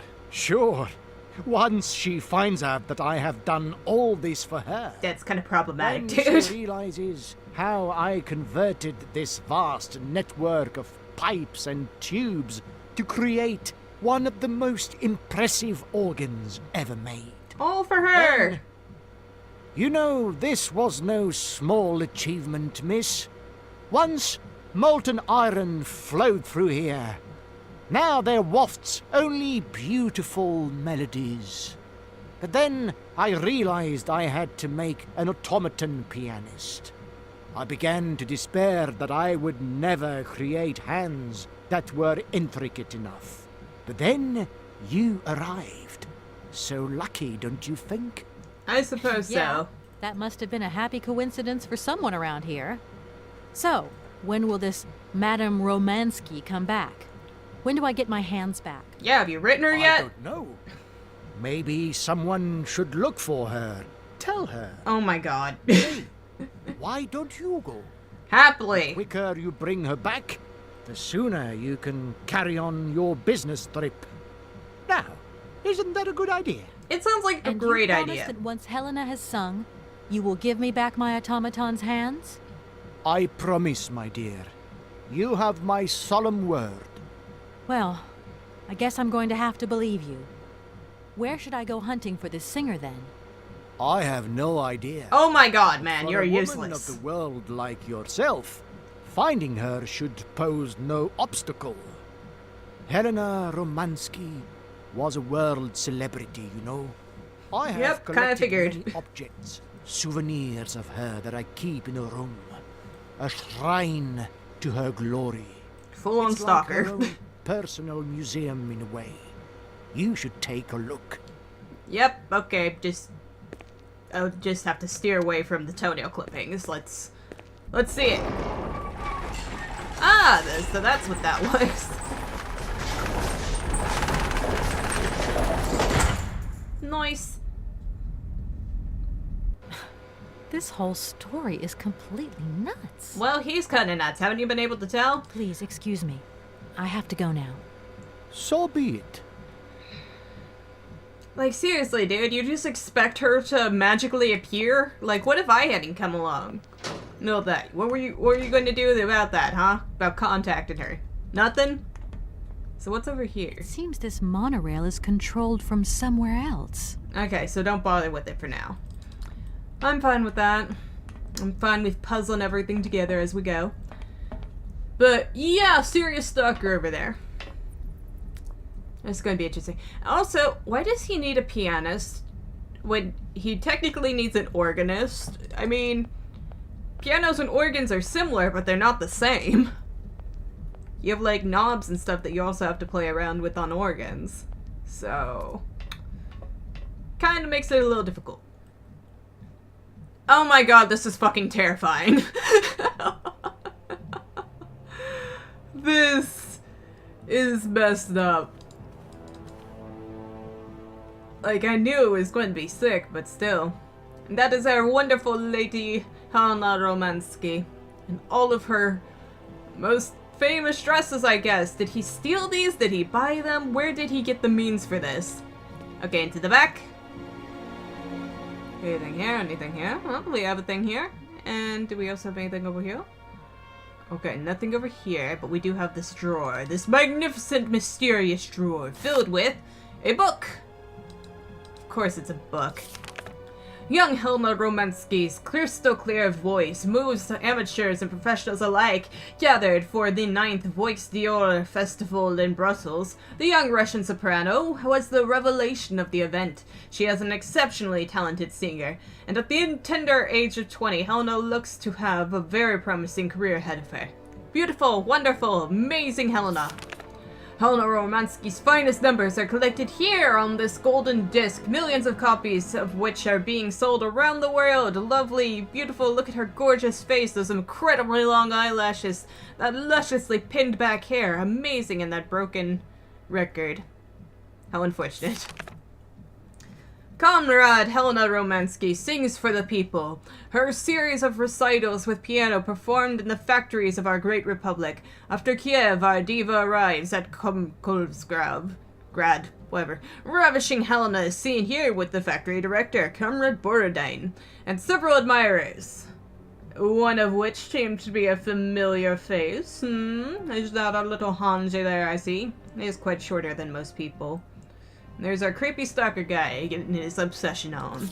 Once she finds out that I have done all this for her, That's kind of problematic, then dude. she realizes how I converted this vast network of pipes and tubes to create one of the most impressive organs ever made. All for her. You know, this was no small achievement, miss. Once, molten iron flowed through here. Now there wafts only beautiful melodies. But then I realized I had to make an automaton pianist. I began to despair that I would never create hands that were intricate enough. But then you arrived. So lucky, don't you think? I suppose Yeah, so. that must have been a happy coincidence for someone around here. So, when will this Madame Romansky come back? When do I get my hands back? Yeah, have you written her I yet? don't know. Maybe someone should look for her. Tell her. Oh my god. Why don't you go? The Happily. quicker you bring her back, the sooner you can carry on your business trip. Now, isn't that a good idea? It sounds like a And great you promise idea. that once Helena has sung, you will give me back my automaton's hands? I promise, my dear. You have my solemn word. Well, I guess I'm going to have to believe you. Where should I go hunting for this singer, then? I have no idea. Oh my god, man, For you're a woman useless. of the world like yourself, finding her should pose no obstacle. Helena Romansky was a world celebrity, you know. I have Yep, kinda collected figured. many objects, souvenirs of her that I keep in a room. A shrine to her glory. Full-on It's like her stalker. own personal museum in a way. You should take a look. Yep, okay, I'll just have to steer away from the toenail clippings. Let's see it. Ah, so that's what that was. Nice. This whole story is completely nuts. Well, he's kinda nuts. Haven't you been able to tell? Please, excuse me. I have to go now. So be it. Like, seriously, dude, you just expect her to magically appear? Like, what if I hadn't come along? No, that. What were you going to do about that, huh? About contacting her? Nothing? So what's over here? It seems this monorail is controlled from somewhere else. Okay, so don't bother with it for now. I'm fine with that. I'm fine with puzzling everything together as we go. But, yeah, serious stalker over there. It's going to be interesting. Also, why does he need a pianist when he technically needs an organist? I mean, pianos and organs are similar, but they're not the same. You have, like, knobs and stuff that you also have to play around with on organs. So, kind of makes it a little difficult. Oh my god, this is fucking terrifying. This is messed up. Like, I knew it was going to be sick, but still. And that is our wonderful lady, Helena Romansky. And all of her most famous dresses, I guess. Did he steal these? Did he buy them? Where did he get the means for this? Okay, into the back. Anything here? Anything here? Well, we have a thing here. And do we also have anything over here? Okay, nothing over here, but we do have this drawer. This magnificent, mysterious drawer filled with a book. Of course it's a book. Young Helena Romansky's crystal clear voice moves amateurs and professionals alike gathered for the 9th Voix d'Or Festival in Brussels. The young Russian soprano was the revelation of the event. She is an exceptionally talented singer, and at the tender age of 20, Helena looks to have a very promising career ahead of her. Beautiful, wonderful, amazing Helena. Helena Romansky's finest numbers are collected here on this golden disc, millions of copies of which are being sold around the world. Lovely, beautiful, look at her gorgeous face, those incredibly long eyelashes, that lusciously pinned back hair, amazing, in that broken record. How unfortunate. Comrade Helena Romansky sings for the people. Her series of recitals with piano performed in the factories of our great republic. After Kiev, our diva arrives at Grad, whatever. Ravishing Helena is seen here with the factory director, Comrade Borodine, and several admirers. One of which seemed to be a familiar face. Is that our little Hanji there, I see? He is quite shorter than most people. There's our creepy stalker guy getting his obsession on.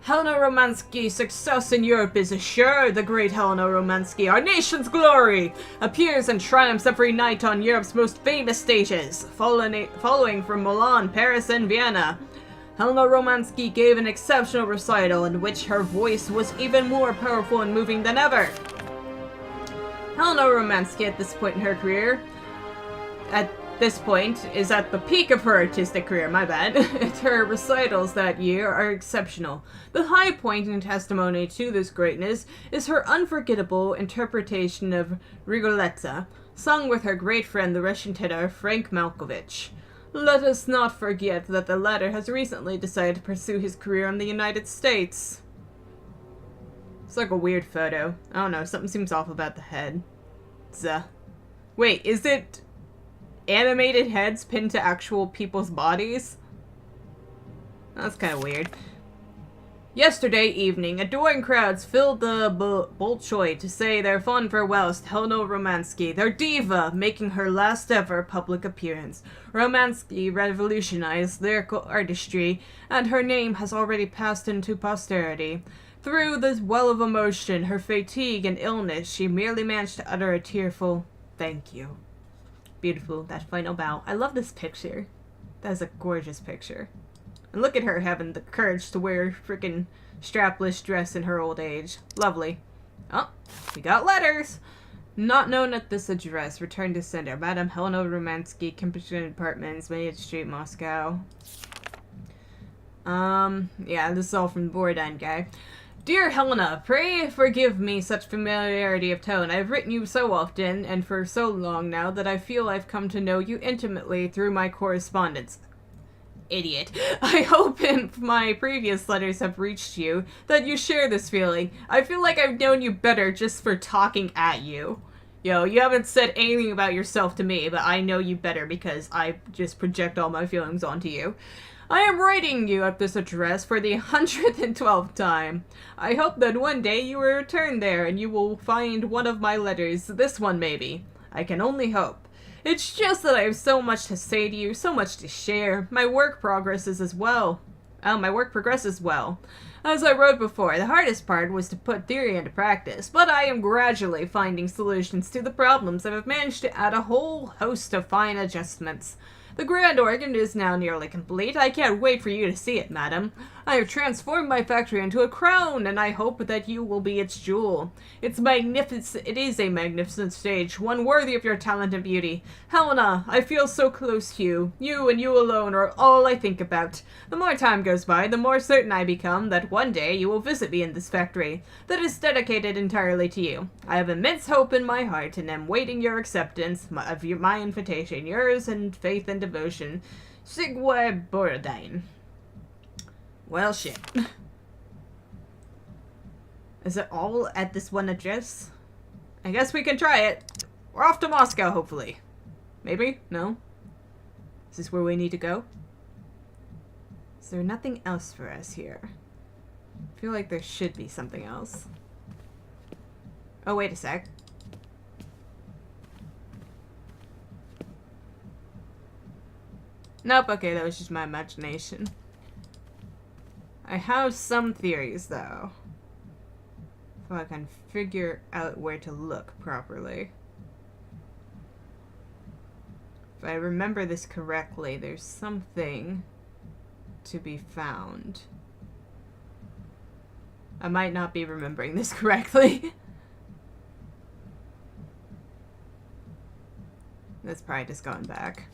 Helena Romansky's success in Europe is assured. The great Helena Romansky, our nation's glory, appears and triumphs every night on Europe's most famous stages, following from Milan, Paris, and Vienna. Helena Romansky gave an exceptional recital in which her voice was even more powerful and moving than ever. Helena Romansky, at this point in her career, is at the peak of her artistic career, my bad. Her recitals that year are exceptional. The high point in testimony to this greatness is her unforgettable interpretation of Rigoletta, sung with her great friend the Russian tenor Frank Malkovich. Let us not forget that the latter has recently decided to pursue his career in the United States. It's like a weird photo. I don't know, something seems off about the head. Wait, is it animated heads pinned to actual people's bodies? That's kind of weird. Yesterday evening, adoring crowds filled the Bolshoi to say their fond farewells to Helena Romansky, their diva, making her last ever public appearance. Romansky revolutionized lyrical artistry, and her name has already passed into posterity. Through this well of emotion, her fatigue and illness, she merely managed to utter a tearful, "Thank you." Beautiful, that final bow. I love this picture. That is a gorgeous picture. And look at her having the courage to wear a freaking strapless dress in her old age. Lovely. Oh, we got letters. Not known at this address. Return to sender. Madame Helena Romansky, Kempton Apartments, Main Street, Moscow. Yeah, this is all from the Borodine guy. Dear Helena, pray forgive me such familiarity of tone. I've written you so often, and for so long now, that I feel I've come to know you intimately through my correspondence. Idiot. I hope if my previous letters have reached you, that you share this feeling. I feel like I've known you better just for talking at you. Yo, you haven't said anything about yourself to me, but I know you better because I just project all my feelings onto you. I am writing you at this address for the 112th time. I hope that one day you will return there and you will find one of my letters, this one maybe. I can only hope. It's just that I have so much to say to you, so much to share. My work progresses well. As I wrote before, the hardest part was to put theory into practice, but I am gradually finding solutions to the problems and have managed to add a whole host of fine adjustments. The grand organ is now nearly complete. I can't wait for you to see it, madam. I have transformed my factory into a crown, and I hope that you will be its jewel. It is a magnificent stage, one worthy of your talent and beauty. Helena, I feel so close to you. You and you alone are all I think about. The more time goes by, the more certain I become that one day you will visit me in this factory that is dedicated entirely to you. I have immense hope in my heart, and am waiting your acceptance of my invitation. Yours in faith and devotion, Sigway Borodine. Well, shit. Is it all at this one address? I guess we can try it. We're off to Moscow, hopefully. Maybe? No? Is this where we need to go? Is there nothing else for us here? I feel like there should be something else. Oh, wait a sec. Nope, okay, that was just my imagination. I have some theories, though. So I can figure out where to look properly. If I remember this correctly, there's something to be found. I might not be remembering this correctly. That's probably just going back.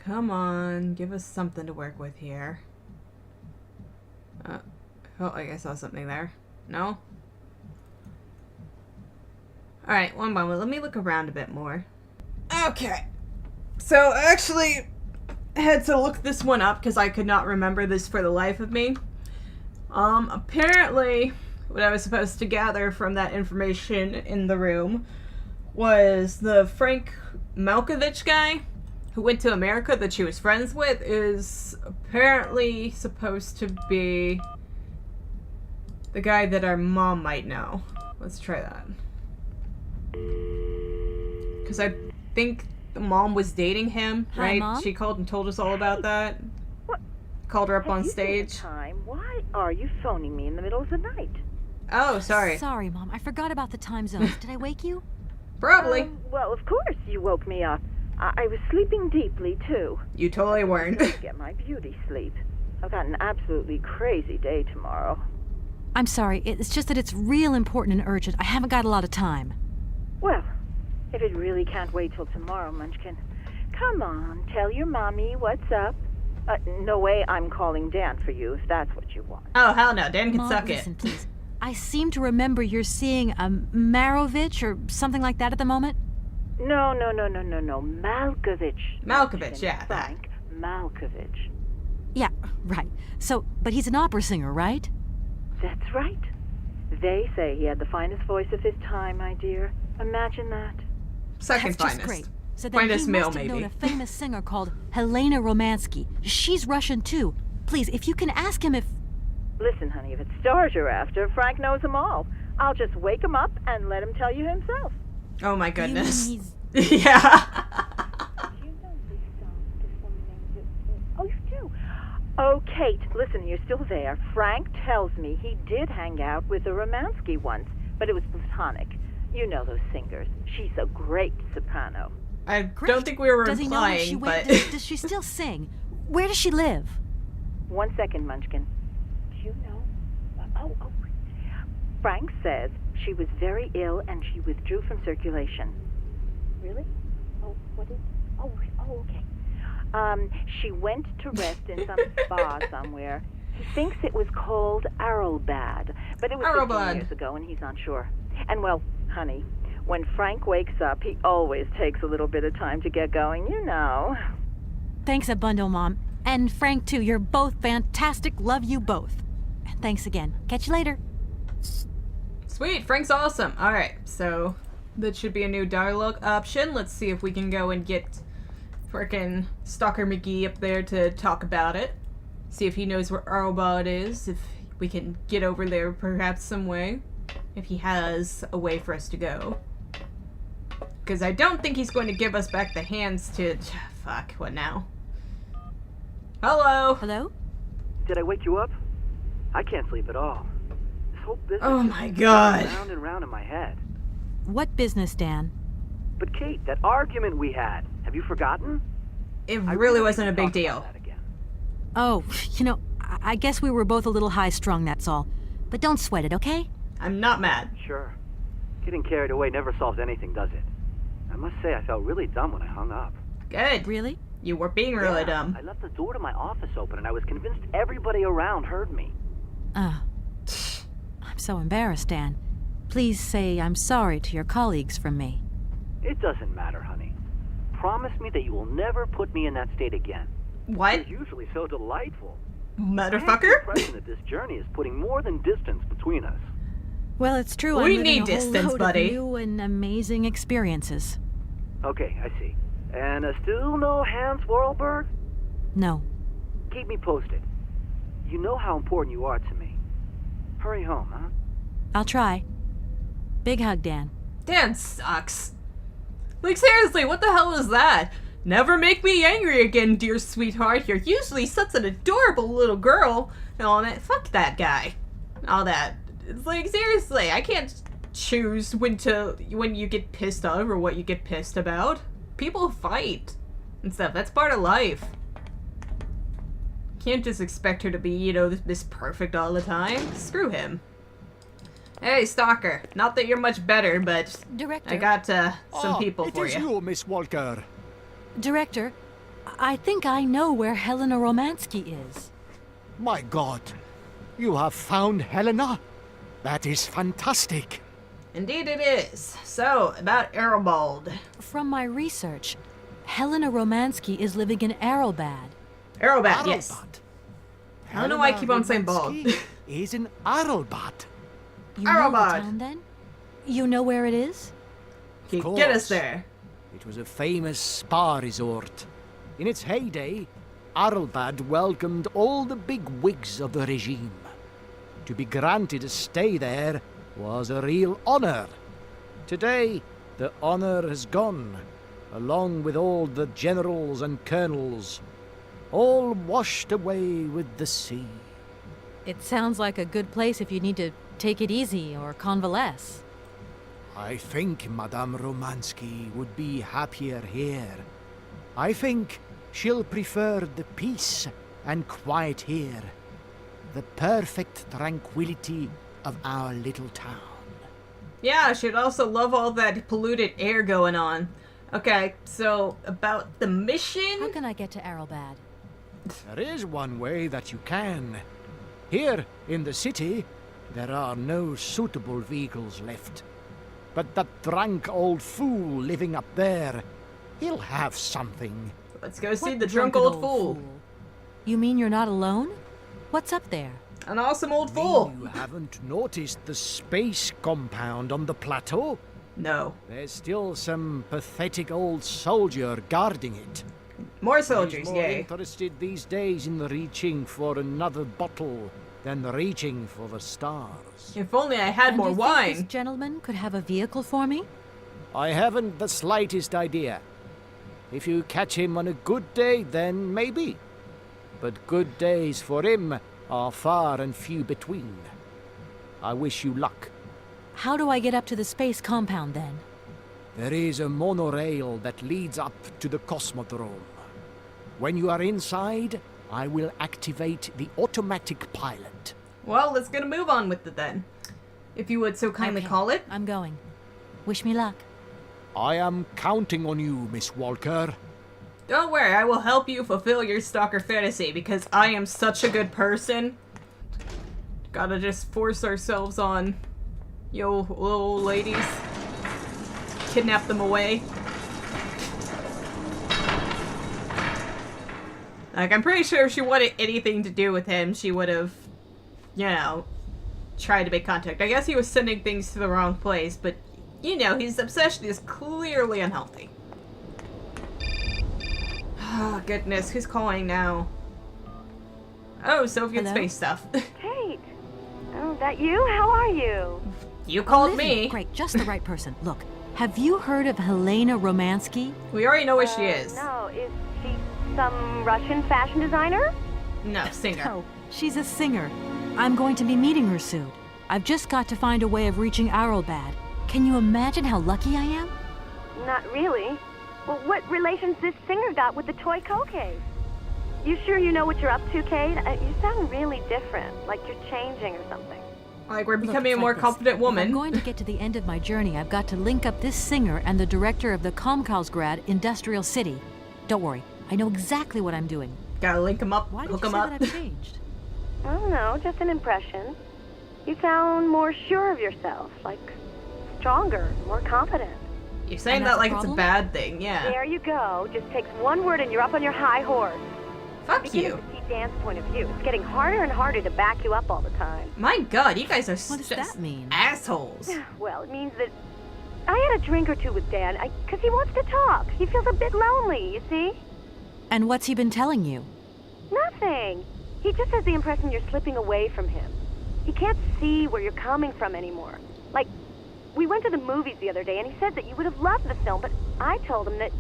Come on, give us something to work with here. Oh, I saw something there. No? Alright, one moment. Let me look around a bit more. Okay. So, I actually had to look this one up because I could not remember this for the life of me. Apparently, what I was supposed to gather from that information in the room was the Frank Malkovich guy who went to America that she was friends with is apparently supposed to be the guy that our mom might know. Let's try that. Because I think the mom was dating him, right? Hi, Mom? She called and told us all about that. What? Called her up on Have you seen stage. the time? Why are you phoning me in the middle of the night? Oh, sorry. Sorry, Mom. I forgot about the time zones. Did I wake you? Probably. Well, of course you woke me up. I was sleeping deeply, too. You totally weren't. To get my beauty sleep. I've got an absolutely crazy day tomorrow. I'm sorry. It's just that it's real important and urgent. I haven't got a lot of time. Well, if it really can't wait till tomorrow, Munchkin, come on, tell your mommy what's up. No way I'm calling Dan for you if that's what you want. Oh, hell no. Dan can Mom, suck listen, it. please. I seem to remember you're seeing a Marovich or something like that at the moment. No. Malkovich. Malkovich, yeah, that. Frank Malkovich. Yeah, right. So, but he's an opera singer, right? That's right. They say he had the finest voice of his time, my dear. Imagine that. Second That's finest. just great. So then Finest he male, must have known maybe. a famous singer called Helena Romansky. She's Russian too. Please, if you can ask him if... Listen, honey, if it's stars you're after, Frank knows them all. I'll just wake him up and let him tell you himself. Oh my goodness. You mean he's... Yeah. You know this woman named... Oh, you do? Oh, Kate, listen, you're still there. Frank tells me he did hang out with a Romansky once, but it was platonic. You know those singers. She's a great soprano. I Great. don't think we were Does he know where she implying, went? but... Does she still sing? Where does she live? 1 second, Munchkin. Do you know? Oh. Frank says she was very ill and she withdrew from circulation. Really? Oh, what is... Oh, okay. She went to rest in some spa somewhere. He thinks it was called Arlbad, but it was 15 years ago and he's not sure. And well, honey, when Frank wakes up, he always takes a little bit of time to get going, you know. Thanks a bundle, Mom. And Frank, too. You're both fantastic. Love you both. Thanks again. Catch you later. Sweet, Frank's awesome. Alright, so that should be a new dialogue option. Let's see if we can go and get frickin' Stalker McGee up there to talk about it. See if he knows where Arlbad is, if we can get over there perhaps some way. If he has a way for us to go. Because I don't think he's going to give us back the hands to... Fuck, what now? Hello? Hello? Did I wake you up? I can't sleep at all. This whole business Oh is my god. round and round in my head. What business, Dan? But Kate, that argument we had, have you forgotten? It I really need wasn't to a big talk deal. about that again. Oh, you know, I guess we were both a little high-strung, that's all. But don't sweat it, okay? I'm not mad. Sure. Getting carried away never solves anything, does it? I must say I felt really dumb when I hung up. Good. Really? You were being really dumb. I left the door to my office open and I was convinced everybody around heard me. I'm so embarrassed, Dan. Please say I'm sorry to your colleagues from me. It doesn't matter, honey. Promise me that you will never put me in that state again. What? You're usually so delightful. I have the Motherfucker? impression that this journey is putting more than distance between us. Well, it's true. We I'm living need a whole distance, load buddy. of new and amazing experiences. Okay, I see. And still no Hans Warlberg? No. Keep me posted. You know how important you are to me. Hurry home, huh? I'll try. Big hug, Dan. Dan sucks. Like, seriously, what the hell is that? Never make me angry again, dear sweetheart. You're usually such an adorable little girl. And all that. Fuck that guy. All that. It's like, seriously, I can't choose when you get pissed off or what you get pissed about. People fight and stuff. That's part of life. Can't just expect her to be, you know, this perfect all the time. Screw him. Hey, Stalker. Not that you're much better, but Director. I got some people for It is you. you, Miss Walker. Director, I think I know where Helena Romansky is. My God, you have found Helena? That is fantastic. Indeed it is. So, about Arlbald. From my research, Helena Romansky is living in Arlbad. Arlbad, yes. Arlbad. I don't know why I keep on saying bald. Romansky is in Arlbad. You know the Arlbad. town, then? You know where it is? Okay, Of get us course. there. It was a famous spa resort. In its heyday, Arlbad welcomed all the big wigs of the regime. To be granted a stay there was a real honor. Today, the honor has gone, along with all the generals and colonels, all washed away with the sea. It sounds like a good place if you need to take it easy or convalesce. I think Madame Romansky would be happier here. I think she'll prefer the peace and quiet here, the perfect tranquility of our little town. Yeah, she'd also love all that polluted air going on. Okay, so about the mission? How can I get to Arlbad? There is one way that you can. Here in the city, there are no suitable vehicles left. But that drunk old fool living up there, he'll have something. Let's go see What the drunk drunken old fool. You mean you're not alone? What's up there? An awesome old fool. You haven't noticed the space compound on the plateau? No. There's still some pathetic old soldier guarding it. More soldiers, He's more yay. interested these days in reaching for another bottle than reaching for the stars. If only I had more And you think wine. this gentleman could have a vehicle for me? I haven't the slightest idea. If you catch him on a good day, then maybe. But good days for him are far and few between. I wish you luck. How do I get up to the space compound then? There is a monorail that leads up to the Cosmodrome. When you are inside, I will activate the automatic pilot. Well, let's get a move on with it then. If you would so kindly Okay, call it. I'm going. Wish me luck. I am counting on you, Miss Walker. Don't worry, I will help you fulfill your stalker fantasy because I am such a good person. Gotta just force ourselves on yo little ladies. Kidnap them away. Like, I'm pretty sure if she wanted anything to do with him, she would have, you know, tried to make contact. I guess he was sending things to the wrong place, but, you know, his obsession is clearly unhealthy. Oh, goodness. Who's calling now? Oh, Soviet Hello? space stuff. Kate! Oh, that you? How are you? You called Olivia, me. Great, just the right person. Look, have you heard of Helena Romansky? We already know what she is. No, is she some Russian fashion designer? No, singer. No, she's a singer. I'm going to be meeting her soon. I've just got to find a way of reaching Arlbad. Can you imagine how lucky I am? Not really. Well, what relation's this singer got with the toy case? You sure you know what you're up to, Kate? You sound really different, like you're changing or something. Like, we're Look, becoming it's a more like this. confident If woman. I'm going to get to the end of my journey, I've got to link up this singer and the director of the Komkalsgrad Industrial City. Don't worry, I know exactly what I'm doing. Gotta link them up, Why did hook you them say up. that I've changed? I don't know, just an impression. You sound more sure of yourself, like stronger, more confident. You're saying And that that's a like it's a problem? bad thing, yeah. There you go. Just takes one word and you're up on your high horse. Fuck Beginning you. to see Dan's point of view. It's getting harder and harder to back you up all the time. My god, you guys are What does just that mean? assholes. Well, it means that I had a drink or two with Dan, because he wants to talk. He feels a bit lonely, you see? And what's he been telling you? Nothing. He just has the impression you're slipping away from him. He can't see where you're coming from anymore. Like, we went to the movies the other day, and he said that you would have loved the film, but I told him that...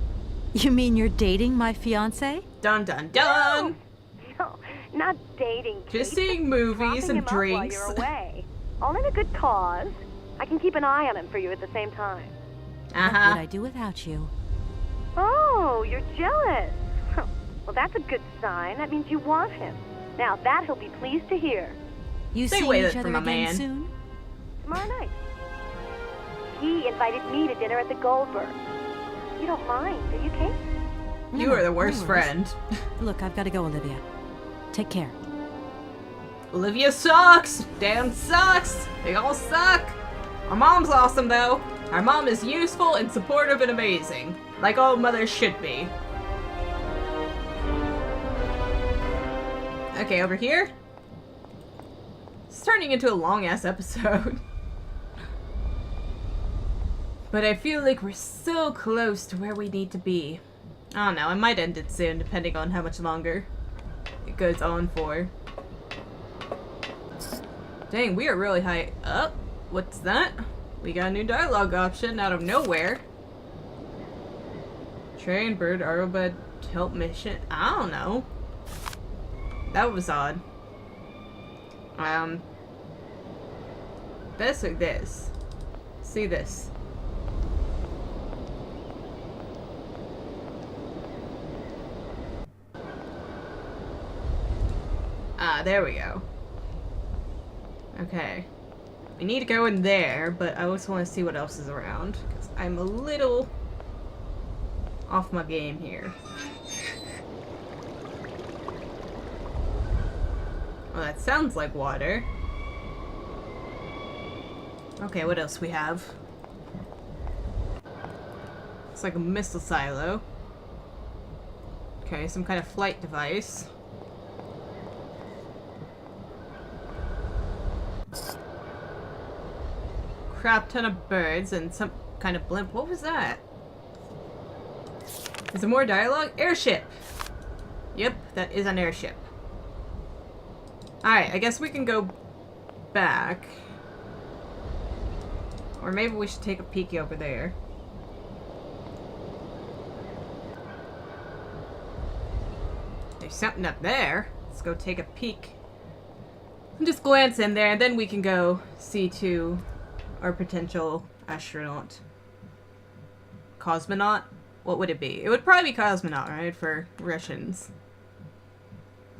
You mean you're dating my fiancé? Dun dun dun! No, not dating, Just Kate, seeing movies propping and him up while drinks. you're away. All in a good cause. I can keep an eye on him for you at the same time. What would Uh-huh. I do without you? Oh, you're jealous. Well, that's a good sign. That means you want him. Now, that he'll be pleased to hear. You Stay see away each from other my again man. soon? Tomorrow night. He invited me to dinner at the Goldberg. You don't mind, do you, Kate? You No, are the no worst worries. friend. Look, I've got to go, Olivia. Take care. Olivia sucks! Dan sucks! They all suck! Our mom's awesome though. Our mom is useful and supportive and amazing. Like all mothers should be. Okay, over here. It's turning into a long-ass episode. But I feel like we're so close to where we need to be. I don't know, I might end it soon, depending on how much longer it goes on for. Dang, we are really high up. What's that? We got a new dialogue option out of nowhere. Train bird Arrowbud help mission. I don't know. That was odd. Best like this. See this. Ah, there we go. Okay. We need to go in there, but I also want to see what else is around. Because I'm a little off my game here. Well, that sounds like water. Okay, what else we have? It's like a missile silo. Okay, some kind of flight device. Crap ton of birds and some kind of blimp. What was that? Is there more dialogue? Airship! Yep, that is an airship. Alright, I guess we can go back. Or maybe we should take a peek over there. There's something up there. Let's go take a peek. Just glance in there, and then we can go see to our potential astronaut. Cosmonaut? What would it be? It would probably be cosmonaut, right? For Russians.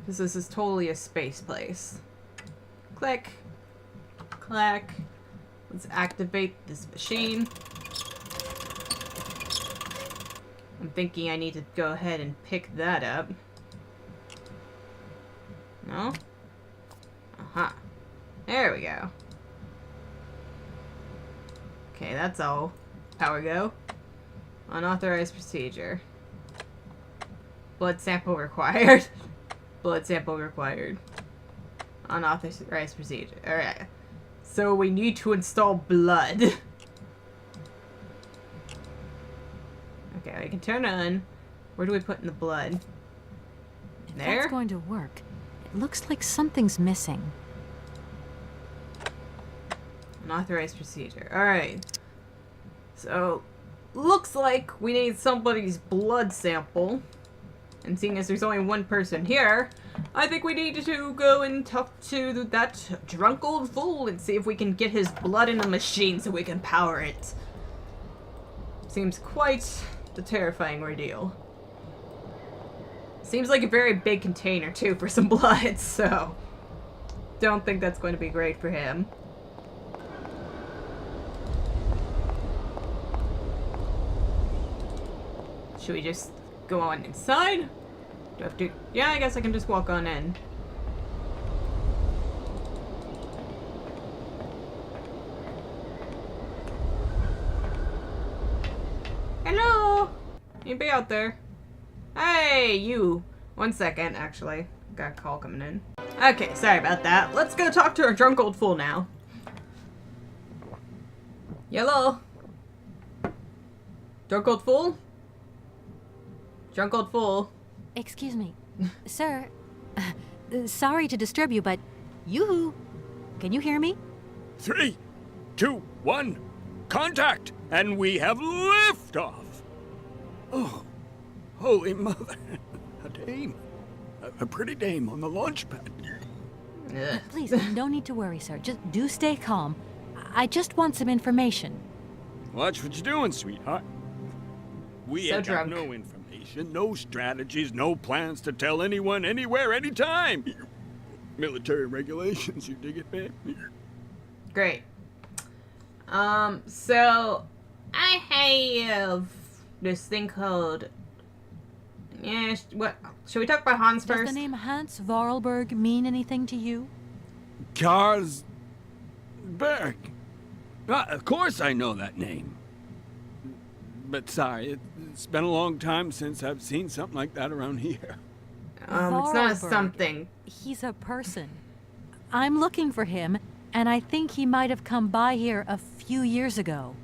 Because this is totally a space place. Click. Clack. Let's activate this machine. I'm thinking I need to go ahead and pick that up. No? Uh-huh. There we go. Okay, that's all. Power go. Unauthorized procedure. Blood sample required. Blood sample required. Unauthorized procedure. Alright. So we need to install blood. Okay, I can turn on. Where do we put in the blood? If There? that's going to work, it looks like something's missing. Unauthorized procedure. Alright. So, looks like we need somebody's blood sample. And seeing as there's only one person here, I think we need to go and talk to that drunk old fool and see if we can get his blood in the machine so we can power it. Seems quite the terrifying ordeal. Seems like a very big container, too, for some blood, so... Don't think that's going to be great for him. Should we just go on inside? Do I have to... Yeah, I guess I can just walk on in. Hello! Anybody out there? Hey, you! 1 second, actually. Got a call coming in. Okay, sorry about that. Let's go talk to our drunk old fool now. Hello? Drunk old fool? Drunk old fool. Excuse me. Sir, sorry to disturb you, but yoo-hoo. Can you hear me? 3, 2, 1, contact! And we have liftoff! Oh, holy mother. A dame. A pretty dame on the launch pad. Ugh. Please, no need to worry, sir. Just do stay calm. I just want some information. Watch what you're doing, sweetheart. We So ain't got drunk. no information, no strategies, no plans to tell anyone, anywhere, anytime. Military regulations, you dig it, babe? Great. So I have this thing called. Yeah, what? Should we talk about Hans Does first? the name Hans Vorarlberg mean anything to you? Karsberg. Of course I know that name. But sorry, it's been a long time since I've seen something like that around here. It's not a Vorarlberg. something. He's a person. I'm looking for him, and I think he might have come by here a few years ago.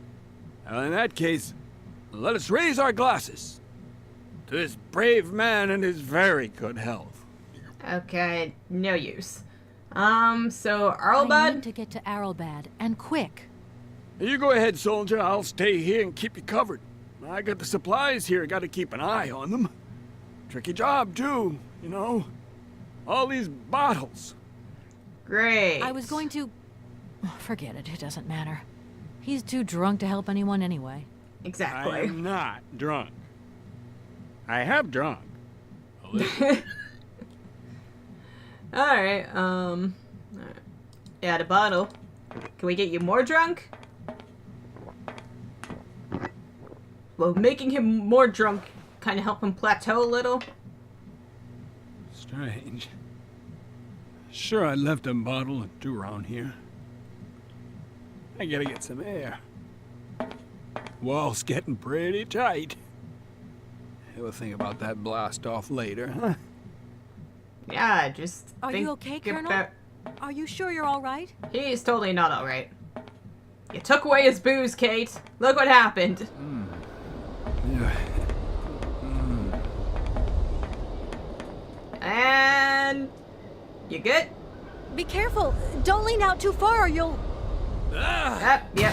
Well, in that case, let us raise our glasses to this brave man and his very good health. Okay, no use. So I need Arlbad. to get to Arlbad, and quick. You go ahead, soldier. I'll stay here and keep you covered. I got the supplies here. Got to keep an eye on them. Tricky job, too, you know. All these bottles. Great. I was going to... Forget it, it doesn't matter. He's too drunk to help anyone anyway. Exactly. I am not drunk. I have drunk. A little. Alright, alright. Yeah, the bottle. Can we get you more drunk? Well, making him more drunk kind of help him plateau a little. Strange. Sure, I left a bottle or two around here. I gotta get some air. Wall's getting pretty tight. We'll think about that blast off later, huh? Yeah, just Are think you okay, Colonel? about- Are you sure you're all right? He's totally not alright. You took away his booze, Kate. Look what happened. Yeah. Be careful. Don't lean out too far or you'll... Yep.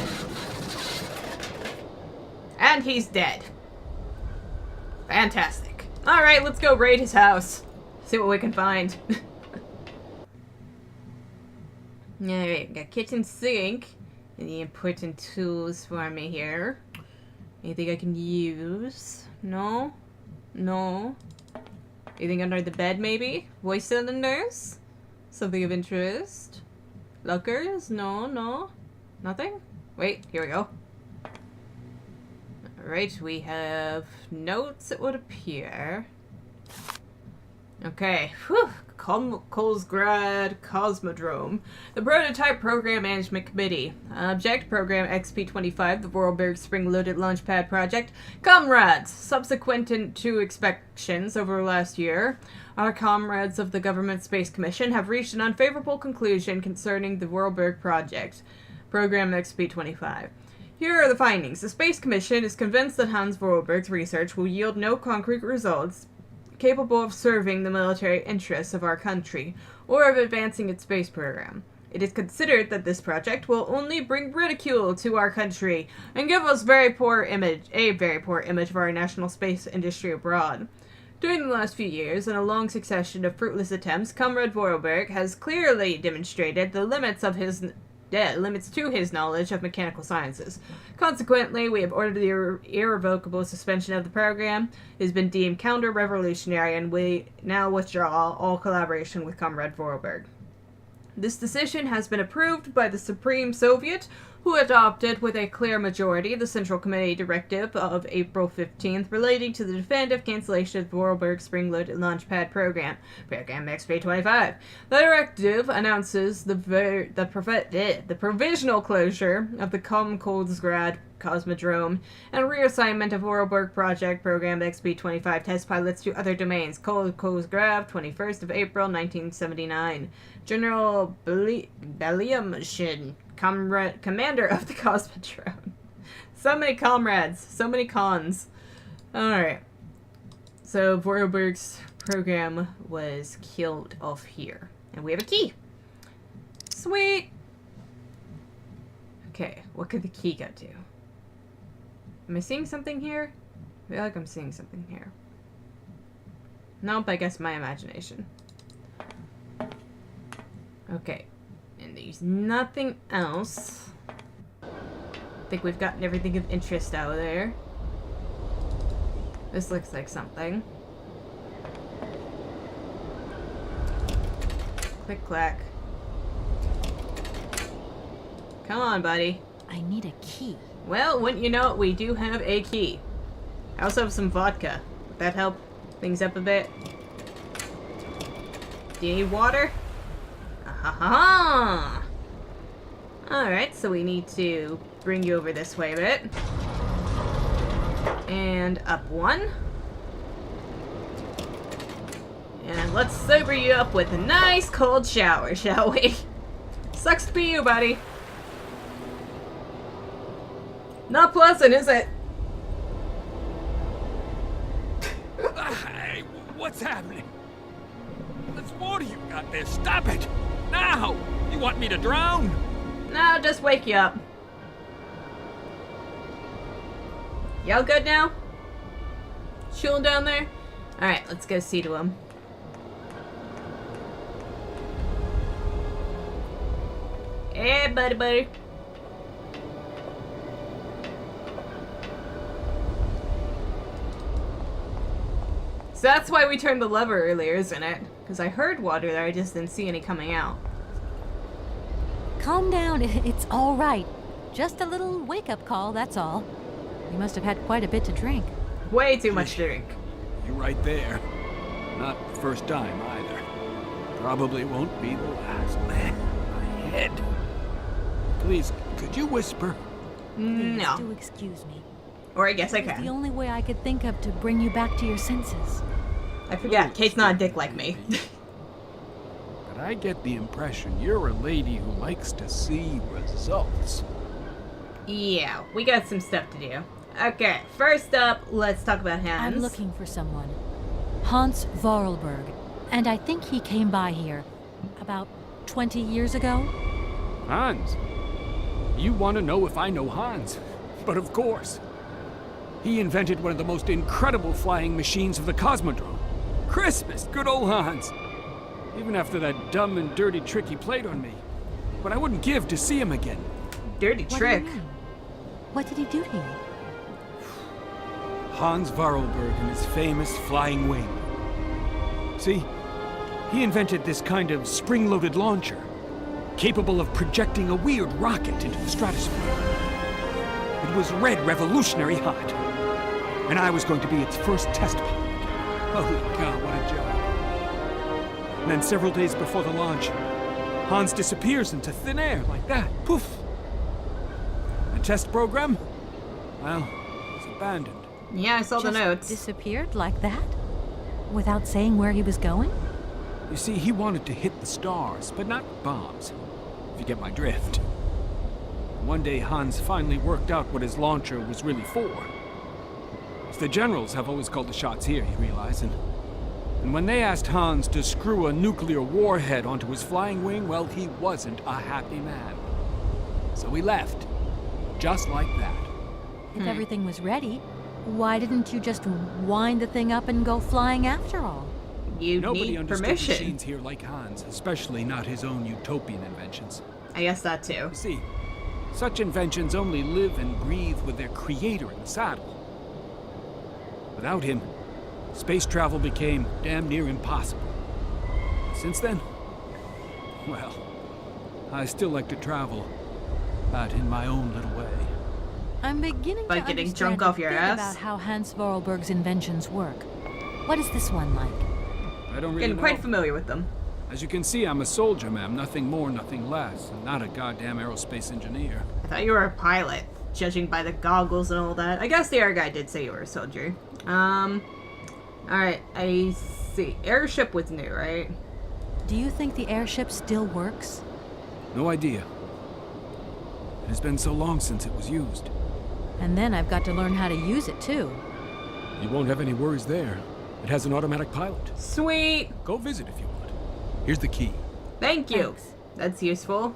And he's dead. Fantastic. Alright, let's go raid his house. See what we can find. Alright, got kitchen sink. Any important tools for me here? Anything I can use? No? No? Anything under the bed, maybe? Voice cylinders? Something of interest? Lockers? No. Nothing? Wait, here we go. Alright, we have notes, it would appear. Okay, whew. Kolsgrad Cosmodrome. The Prototype Program Management Committee. Object Program XP-25, the Vorarlberg Spring-Loaded Launchpad Project. Comrades! Subsequent to inspections over the last year, our comrades of the Government Space Commission have reached an unfavorable conclusion concerning the Vorarlberg project. Program XP-25. Here are the findings. The Space Commission is convinced that Hans Vorarlberg's research will yield no concrete results capable of serving the military interests of our country, or of advancing its space program. It is considered that this project will only bring ridicule to our country, and give us a very poor image of our national space industry abroad. During the last few years, in a long succession of fruitless attempts, Comrade Vorarlberg has clearly demonstrated the limits to his knowledge of mechanical sciences. Consequently, we have ordered the irrevocable suspension of the program. It has been deemed counter-revolutionary, and we now withdraw all collaboration with Comrade Vorarlberg. This decision has been approved by the Supreme Soviet, who adopted with a clear majority the Central Committee Directive of April 15th relating to the definitive cancellation of the Vorarlberg Spring-Loaded Launchpad Program, Program XP-25. The directive announces the provisional closure of the Kolsgrad Cosmodrome and reassignment of Vorarlberg Project Program XP-25 test pilots to other domains. Kolsgrad, 21st of April, 1979. General Beliamshin, commander of the Cosmodrome. So many comrades, so many cons. Alright. So Vorarlberg's program was killed off here. And we have a key. Sweet! Okay, what could the key go to? Am I seeing something here? I feel like I'm seeing something here. Nope, I guess my imagination. Okay. And there's nothing else. I think we've gotten everything of interest out of there. This looks like something. Click clack. Come on, buddy. I need a key. Well, wouldn't you know it, we do have a key. I also have some vodka. Would that help things up a bit? Do you need water? Aha! Alright, so we need to bring you over this way a bit. And up one. And let's sober you up with a nice cold shower, shall we? Sucks to be you, buddy. Not pleasant, is it? Hey, what's happening? There's water you got there. Stop it! Now! You want me to drown? No, just wake you up. Y'all good now? Chilling down there? Alright, let's go see to him. Hey, buddy. So that's why we turned the lever earlier, isn't it? Because I heard water there, I just didn't see any coming out. Calm down, it's all right. Just a little wake-up call, that's all. You must have had quite a bit to drink. Way too much to drink. You're right there. Not the first time, either. Probably won't be the last. My head. Please, could you whisper? No. Please do excuse me. Or I guess I It's can. the only way I could think of to bring you back to your senses. I forget, Kate's not a dick like me. But I get the impression you're a lady who likes to see results. Yeah, we got some stuff to do. Okay, first up, let's talk about Hans. I'm looking for someone. Hans Vorarlberg. And I think he came by here about 20 years ago? Hans. You want to know if I know Hans? But of course. He invented one of the most incredible flying machines of the Cosmodrome. Christmas, good old Hans. Even after that dumb and dirty trick he played on me. But I wouldn't give to see him again. Dirty trick? What did he do to you? Hans Varlberg and his famous flying wing. See, he invented this kind of spring-loaded launcher, capable of projecting a weird rocket into the stratosphere. It was red revolutionary hot, and I was going to be its first test pilot. Holy cow, what a job. And then several days before the launch, Hans disappears into thin air like that. Poof! The test program? Well, it's abandoned. Yeah, I saw the notes. Disappeared like that? Without saying where he was going? You see, he wanted to hit the stars, but not bombs, if you get my drift. One day, Hans finally worked out what his launcher was really for. It's the generals have always called the shots here, you realize, and when they asked Hans to screw a nuclear warhead onto his flying wing, well, he wasn't a happy man. So he left, just like that. If everything was ready, why didn't you just wind the thing up and go flying after all? Nobody need understood permission. machines here like Hans, especially not his own utopian inventions. I guess that too. You see, such inventions only live and breathe with their creator in the saddle. Without him, space travel became damn near impossible. Since then, well, I still like to travel, but in my own little way. I'm beginning By to getting understand drunk off your a bit ass? about how Hans Vorarlberg's inventions work. What is this one like? I don't really Getting know. quite familiar with them. As you can see, I'm a soldier, ma'am. Nothing more, nothing less. And not a goddamn aerospace engineer. I thought you were a pilot, judging by the goggles and all that. I guess the air guy did say you were a soldier. Alright, I see. Airship was new, right? Do you think the airship still works? No idea. It has been so long since it was used. And then I've got to learn how to use it too. You won't have any worries there. It has an automatic pilot. Sweet! Go visit if you want. Here's the key. Thank you. Thanks. That's useful.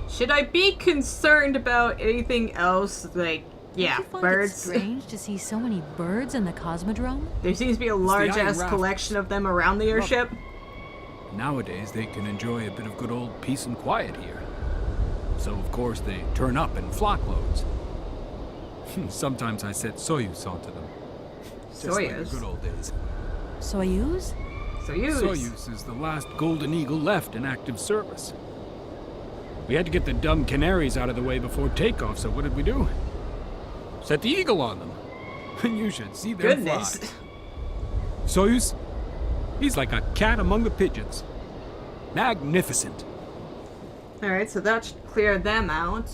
Should I be concerned about anything else? Like, yeah, Don't you find birds. it strange to see so many birds in the Cosmodrome? There seems to be a the large-ass Iron Raft. collection of them around the airship. Nowadays, they can enjoy a bit of good old peace and quiet here. So, of course, they turn up in flockloads. Sometimes I set Soyuz onto them. Just like the Soyuz? good old days. Soyuz? Soyuz. Soyuz is the last Golden Eagle left in active service. We had to get the dumb canaries out of the way before takeoff, so what did we do? Set the Eagle on them. And you should see them Goodness. fly. Soyuz, he's like a cat among the pigeons. Magnificent. Alright, so that should clear them out.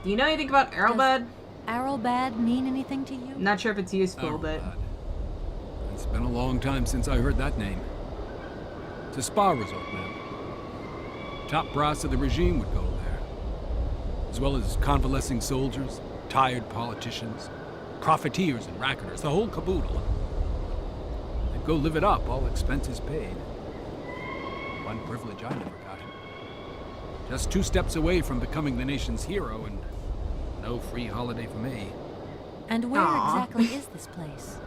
Do you know anything about Arrowbad? Arrowbad mean anything to you? Not sure if it's useful, but... Arrowbad. It's been a long time since I heard that name. It's a spa resort, man. Top brass of the regime would go there. As well as convalescing soldiers, tired politicians, profiteers and racketeers, the whole caboodle. They'd go live it up, all expenses paid. One privilege I never got. Just 2 steps away from becoming the nation's hero, and no free holiday for me. And where Aw. exactly is this place?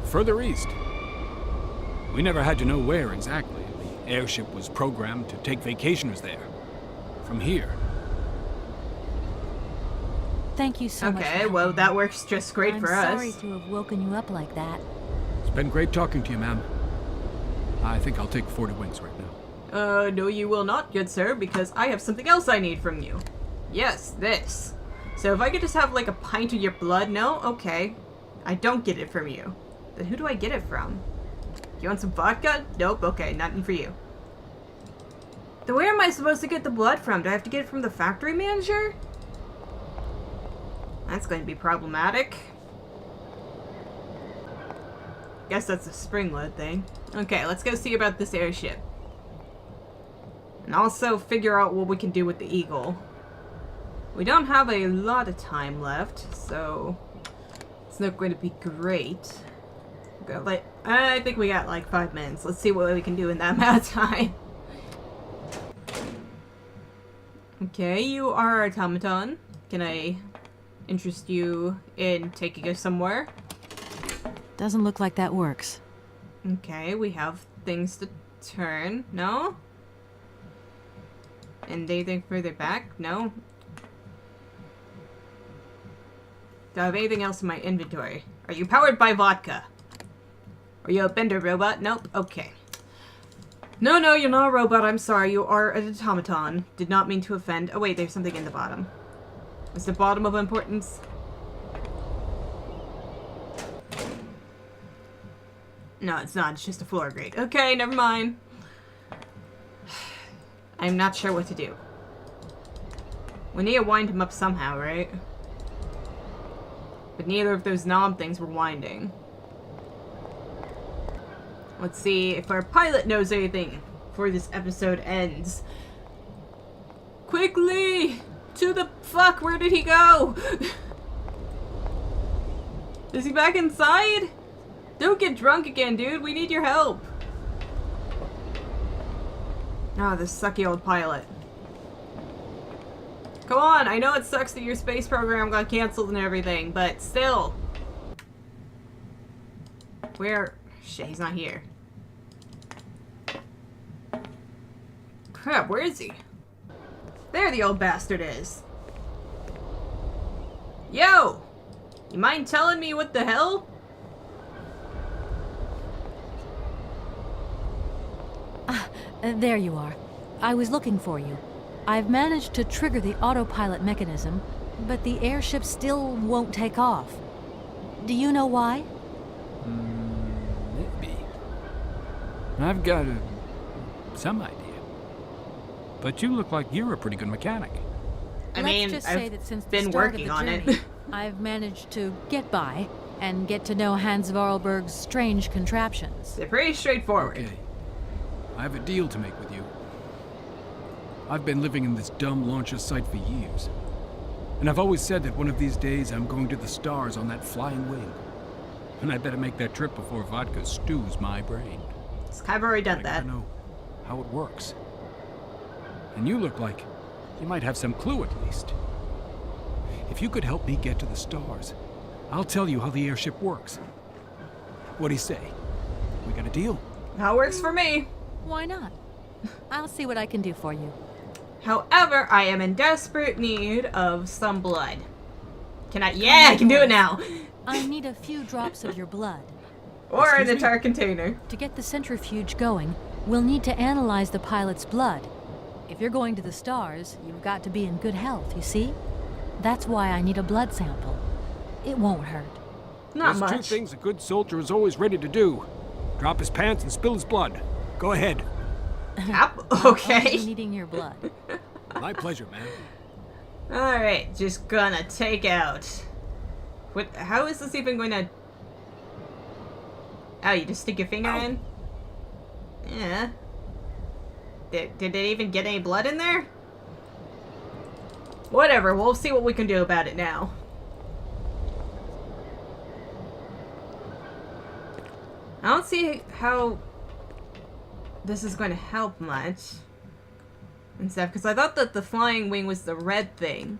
Further east. We never had to know where exactly. The airship was programmed to take vacationers there. From here. Thank you so much. Okay, for well, helping that me. works just great I'm for us. sorry to have woken you up like that. It's been great talking to you, ma'am. I think I'll take 40 wings right now. No you will not, good sir, because I have something else I need from you. Yes, this. So if I could just have, like, a pint of your blood, no? Okay. I don't get it from you. Then who do I get it from? You want some vodka? Nope, okay, nothing for you. Then where am I supposed to get the blood from? Do I have to get it from the factory manager? That's going to be problematic. Guess that's a spring-load thing. Okay, let's go see about this airship. And also figure out what we can do with the Eagle. We don't have a lot of time left, so it's not going to be great. I think we got like 5 minutes. Let's see what we can do in that amount of time. Okay, you are automaton. Can I interest you in taking us somewhere? Doesn't look like that works. Okay, we have things to turn. No? And anything further back? No? Do I have anything else in my inventory? Are you powered by vodka? Are you a bender robot? Nope. Okay. No, you're not a robot. I'm sorry. You are an automaton. Did not mean to offend. Oh, wait. There's something in the bottom. Is the bottom of importance? No, it's not. It's just a floor grate. Okay, never mind. I'm not sure what to do. We need to wind him up somehow, right? But neither of those knob things were winding. Let's see if our pilot knows anything before this episode ends. Quickly! To the fuck, where did he go? Is he back inside? Don't get drunk again, dude. We need your help. Oh, this sucky old pilot. Come on, I know it sucks that your space program got canceled and everything, but still. Where? Shit, he's not here. Crap, where is he? There the old bastard is. Yo! You mind telling me what the hell? There you are. I was looking for you. I've managed to trigger the autopilot mechanism, but the airship still won't take off. Do you know why? Maybe. I've got some idea. But you look like you're a pretty good mechanic. I mean, Let's just I've say that since been the start working of the on journey, it. I've managed to get by and get to know Hans Varlberg's strange contraptions. They're pretty straightforward. Okay. I have a deal to make with you. I've been living in this dumb launcher site for years. And I've always said that one of these days I'm going to the stars on that flying wing. And I better make that trip before vodka stews my brain. I've already done I that. gotta know how it works. And you look like you might have some clue at least. If you could help me get to the stars, I'll tell you how the airship works. What do you say? We got a deal? That works for me. Why not? I'll see what I can do for you. However, I am in desperate need of some blood. Can I? Yeah, I can do it now. I need a few drops of your blood. Or an entire container. To get the centrifuge going, we'll need to analyze the pilot's blood. If you're going to the stars, you've got to be in good health, you see? That's why I need a blood sample. It won't hurt. Not There's much. two things a good soldier is always ready to do. Drop his pants and spill his blood. Go ahead. Okay. I'm needing your blood. My pleasure, man. Alright, just gonna take out. What? How is this even going to... Oh, you just stick your finger in? Yeah. Did it even get any blood in there? Whatever, we'll see what we can do about it now. I don't see how this is going to help much and stuff, because I thought that the flying wing was the red thing.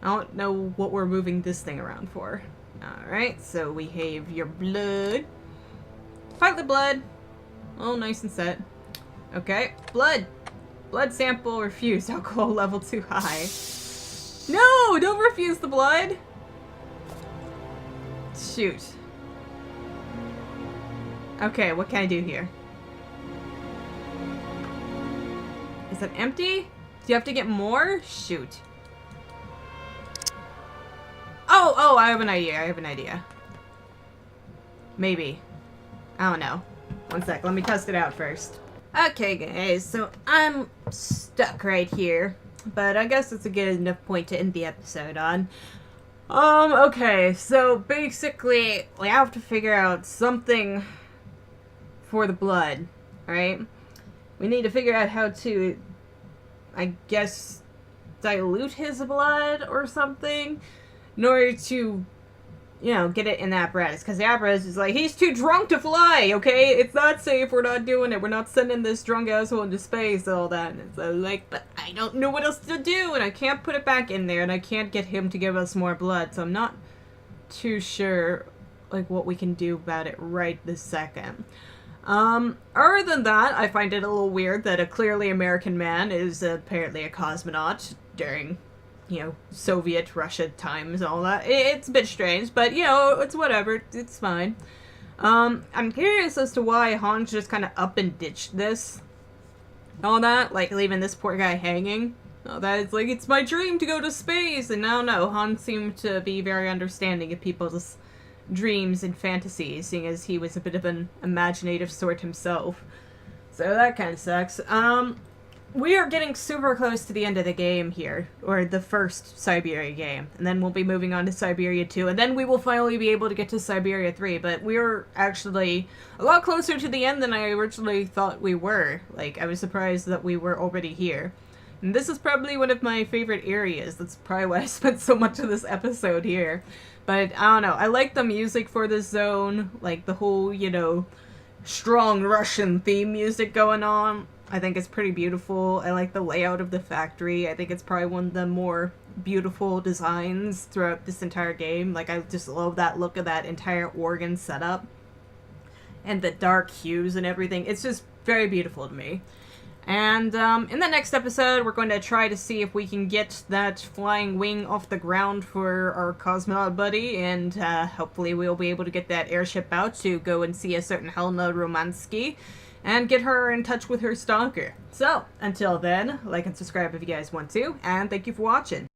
I don't know what we're moving this thing around for. Alright, so we have your blood. Fight the blood. Oh, nice and set. Okay, blood. Blood sample refused. Alcohol level too high. No, don't refuse the blood. Shoot. Okay, what can I do here? Is that empty? Do you have to get more? Shoot. Oh, I have an idea. Maybe. I don't know. One sec, let me test it out first. Okay, guys, so I'm stuck right here. But I guess it's a good enough point to end the episode on. Okay, so basically, we have to figure out something for the blood, right? We need to figure out how to, I guess, dilute his blood or something in order to you know, get it in the apparatus. Because the apparatus is like, he's too drunk to fly, okay? It's not safe, we're not doing it. We're not sending this drunk asshole into space and all that. And so, like, but I don't know what else to do, and I can't put it back in there, and I can't get him to give us more blood, so I'm not too sure, like, what we can do about it right this second. Other than that, I find it a little weird that a clearly American man is apparently a cosmonaut during, you know, Soviet Russia times and all that. It's a bit strange, but, you know, it's whatever. It's fine. I'm curious as to why Hans just kind of up and ditched this. All that, like, leaving this poor guy hanging. All that, it's like, it's my dream to go to space, and now, no, Hans seemed to be very understanding of people's dreams and fantasies, seeing as he was a bit of an imaginative sort himself. So that kind of sucks. We are getting super close to the end of the game here, or the first Syberia game, and then we'll be moving on to Syberia 2, and then we will finally be able to get to Syberia 3, but we're actually a lot closer to the end than I originally thought we were. Like, I was surprised that we were already here. And this is probably one of my favorite areas. That's probably why I spent so much of this episode here. But, I don't know, I like the music for this zone, like the whole, you know, strong Russian theme music going on. I think it's pretty beautiful. I like the layout of the factory. I think it's probably one of the more beautiful designs throughout this entire game. Like, I just love that look of that entire organ setup. And the dark hues and everything. It's just very beautiful to me. And in the next episode, we're going to try to see if we can get that flying wing off the ground for our cosmonaut buddy, and hopefully we'll be able to get that airship out to go and see a certain Helena Romansky, and get her in touch with her stalker. So, until then, like and subscribe if you guys want to, and thank you for watching.